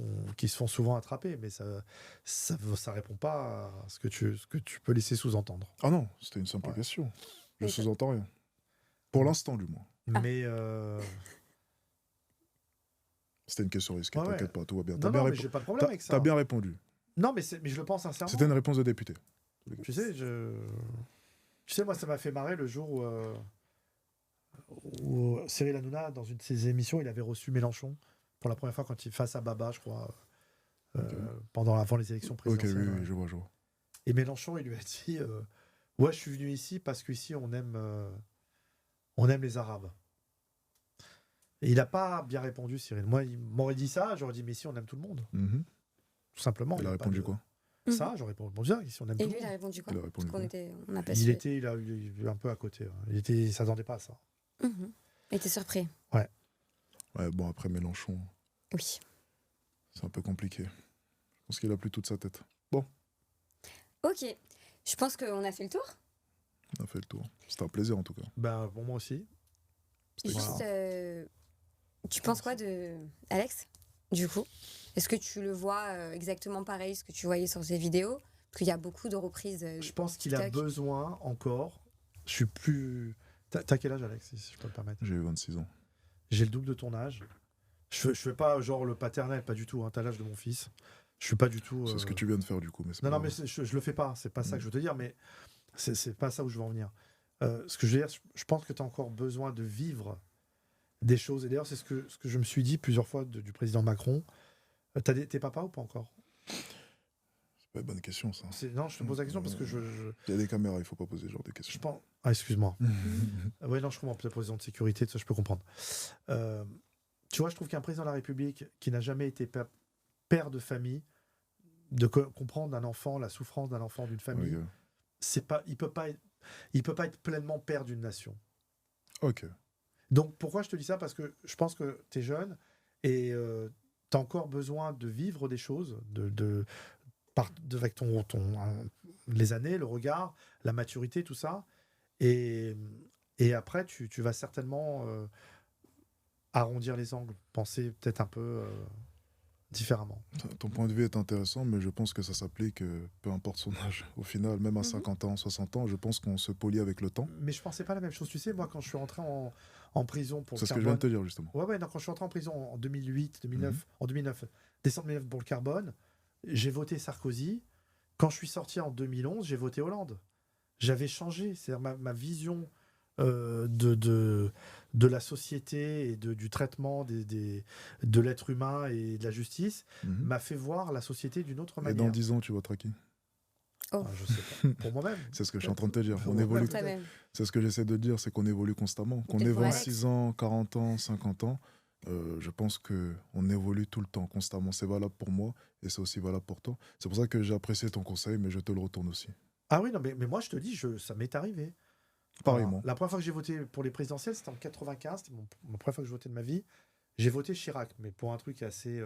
font souvent attraper, mais ça répond pas à ce que tu peux laisser sous-entendre. Ah non, c'était une simple Ouais. question. Je Ok. sous-entends rien. Pour l'instant, du moins. Ah. Mais C'était une question risquée, Ouais, ouais. t'inquiète pas, tout va bien. non, T'as bien, mais répo- j'ai pas de problème t'as- avec ça. t'as bien répondu. Non, mais je le pense sincèrement. C'était une réponse de député. Tu sais, moi, ça m'a fait marrer le jour où Cyril Hanouna, dans une de ses émissions, il avait reçu Mélenchon pour la première fois quand il face à Baba, je crois, avant les élections Ok, présidentielles. oui, ouais. oui, je vois. Et Mélenchon, il lui a dit ouais, je suis venu ici parce qu'ici, on aime les Arabes. Et il n'a pas bien répondu, Cyril. Moi, il m'aurait dit ça, j'aurais dit, mais si, on aime tout le monde. Mhm. Tout simplement. Il a y pas répondu de- quoi? Ça, j'aurais répondu ça, si on aime Et tout lui, le il a monde. répondu quoi? Il a répondu Parce qu'on quoi? on n'a pas Il suivi. était, il a eu un peu à côté. Il s'attendait pas à ça. Mhm. Il était surpris. Ouais, bon, après Mélenchon, Oui. c'est un peu compliqué. Je pense qu'il a plus toute sa tête. Ok. Je pense qu'on a fait le tour. On a fait le tour. C'était un plaisir en tout cas. Ben, pour moi aussi. C'était Voilà. Juste, tu penses quoi de Alex, du coup? Est-ce que tu le vois exactement pareil, ce que tu voyais sur ses vidéos? Parce qu'il y a beaucoup de reprises. Je pense qu'il a TikTok. besoin encore. Je suis plus. T'as quel âge, Alex, si je peux me permettre? J'ai eu 26 ans. J'ai le double de ton âge. Je fais pas genre le paternel, pas du tout. T'as l'âge de mon fils. Je suis pas du tout. C'est ce que tu viens de faire du coup. Mais c'est Non, pas non, mais grave. je le fais pas. C'est pas ça que je veux te dire, mais c'est pas ça où je veux en venir. Ce que je veux dire, je pense que tu as encore besoin de vivre des choses. Et d'ailleurs, c'est ce que je me suis dit plusieurs fois du président Macron. T'es papa ou pas encore? C'est pas une bonne question ça. Non, je te pose la question parce que Il y a des caméras, il faut pas poser ce genre de je questions. pense. Ah, excuse-moi. Oui, non, je comprends. Peut-être pour raison de sécurité, ça, je peux comprendre. Tu vois, je trouve qu'un président de la République qui n'a jamais été père de famille, de comprendre d'un enfant, la souffrance d'un enfant, d'une famille, Ok. c'est pas, il peut pas être pleinement père d'une nation. Ok. Donc pourquoi je te dis ça? Parce que je pense que tu es jeune et tu as encore besoin de vivre des choses, avec les années, le regard, la maturité, tout ça. Et après, tu vas certainement arrondir les angles, penser peut-être un peu différemment. Ton point de vue est intéressant, mais je pense que ça s'applique peu importe son âge. Au final, même à Mhm. 50 ans, 60 ans, je pense qu'on se polie avec le temps. Mais je pensais pas la même chose. Tu sais, moi, quand je suis rentré en prison pour C'est le ce que je viens de carbone... te dire justement. Ouais, non, quand je suis rentré en prison en 2008, 2009, en 2009, décembre 2009 pour le carbone, j'ai voté Sarkozy. Quand je suis sorti en 2011, j'ai voté Hollande. J'avais changé. C'est-à-dire ma vision de la société et du traitement de l'être humain et de la justice Mhm. m'a fait voir la société d'une autre Et manière. dans 10 ans, tu voteras qui? Ah, je sais pas. Pour moi-même. C'est ce que je suis en train de te dire. Pour On moi-même. évolue. Pour toi-même. C'est ce que j'essaie de dire, c'est qu'on évolue constamment. Qu'on Et ait pour Alex. 26 ans, 40 ans, 50 ans, je pense qu'on évolue tout le temps, constamment. C'est valable pour moi et c'est aussi valable pour toi. C'est pour ça que j'ai apprécié ton conseil, mais je te le retourne aussi. Ah oui, non, mais moi, je te dis, ça m'est arrivé. Pareillement. La première fois que j'ai voté pour les présidentielles, c'était en 95. C'était ma première fois que je votais de ma vie. J'ai voté Chirac, mais pour un truc assez...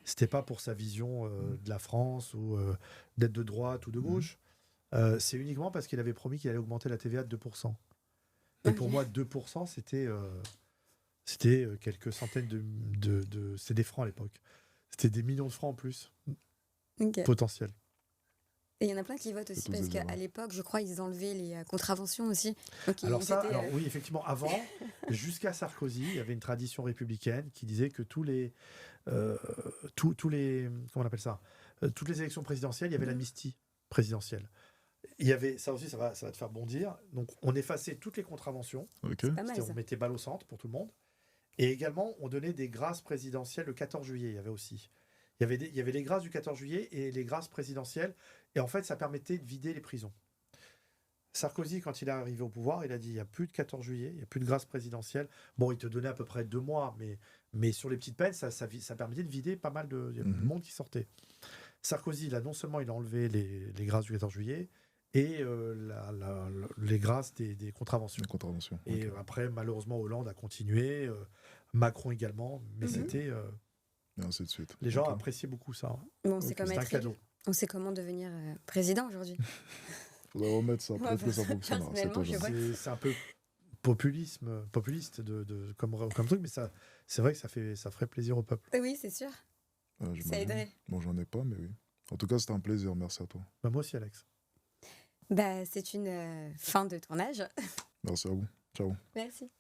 c'était pas pour sa vision de la France ou d'être de droite ou de gauche. C'est uniquement parce qu'il avait promis qu'il allait augmenter la TVA de 2%. Et pour Ok. moi, 2%, c'était quelques centaines c'était des francs à l'époque. C'était des millions de francs en plus, Ok. potentiels. Et il y en a plein qui votent aussi tous parce des qu'à erreurs. l'époque, je crois, ils enlevaient les contraventions aussi. Donc, Alors ils ça, étaient, oui, effectivement, avant, jusqu'à Sarkozy, il y avait une tradition républicaine qui disait que tous les, comment on appelle ça, toutes les élections présidentielles, il y avait l'amnistie présidentielle. Il y avait ça aussi, ça va te faire bondir. Donc, on effaçait toutes les contraventions. Ok. pas mal C'est-à-dire, ça. on mettait balle au centre pour tout le monde. Et également, on donnait des grâces présidentielles le 14 juillet. Il y avait aussi. Il y avait les grâces du 14 juillet et les grâces présidentielles. Et en fait, ça permettait de vider les prisons. Sarkozy, quand il est arrivé au pouvoir, il a dit il n'y a plus de 14 juillet, il n'y a plus de grâce présidentielle. Bon, il te donnait à peu près 2 mois, mais sur les petites peines, ça permettait de vider pas mal de... Il y avait du monde qui sortait. Sarkozy, non seulement il a enlevé les grâces du 14 juillet et les grâces des contraventions. Une contravention. Et Ok. après, malheureusement, Hollande a continué, Macron également, mais c'était... Et ainsi de suite. les gens Ok. appréciaient beaucoup ça. Bon, c'est Ok, comme C'est un être cadeau. élu. On sait comment devenir président aujourd'hui. Faudrait remettre ça, Moi, peut-être que ça fonctionnera. C'est personnellement, pas je jamais. vois. C'est un peu populiste comme truc, mais c'est vrai que ça ferait plaisir au peuple. Oui, c'est sûr. Ouais, Ça j'imagine. aiderait. Bon, j'en ai pas, mais oui. En tout cas, c'était un plaisir. Merci à toi. Bah, moi aussi, Alex. Bah, c'est une fin de tournage. Merci à vous. Ciao. Merci.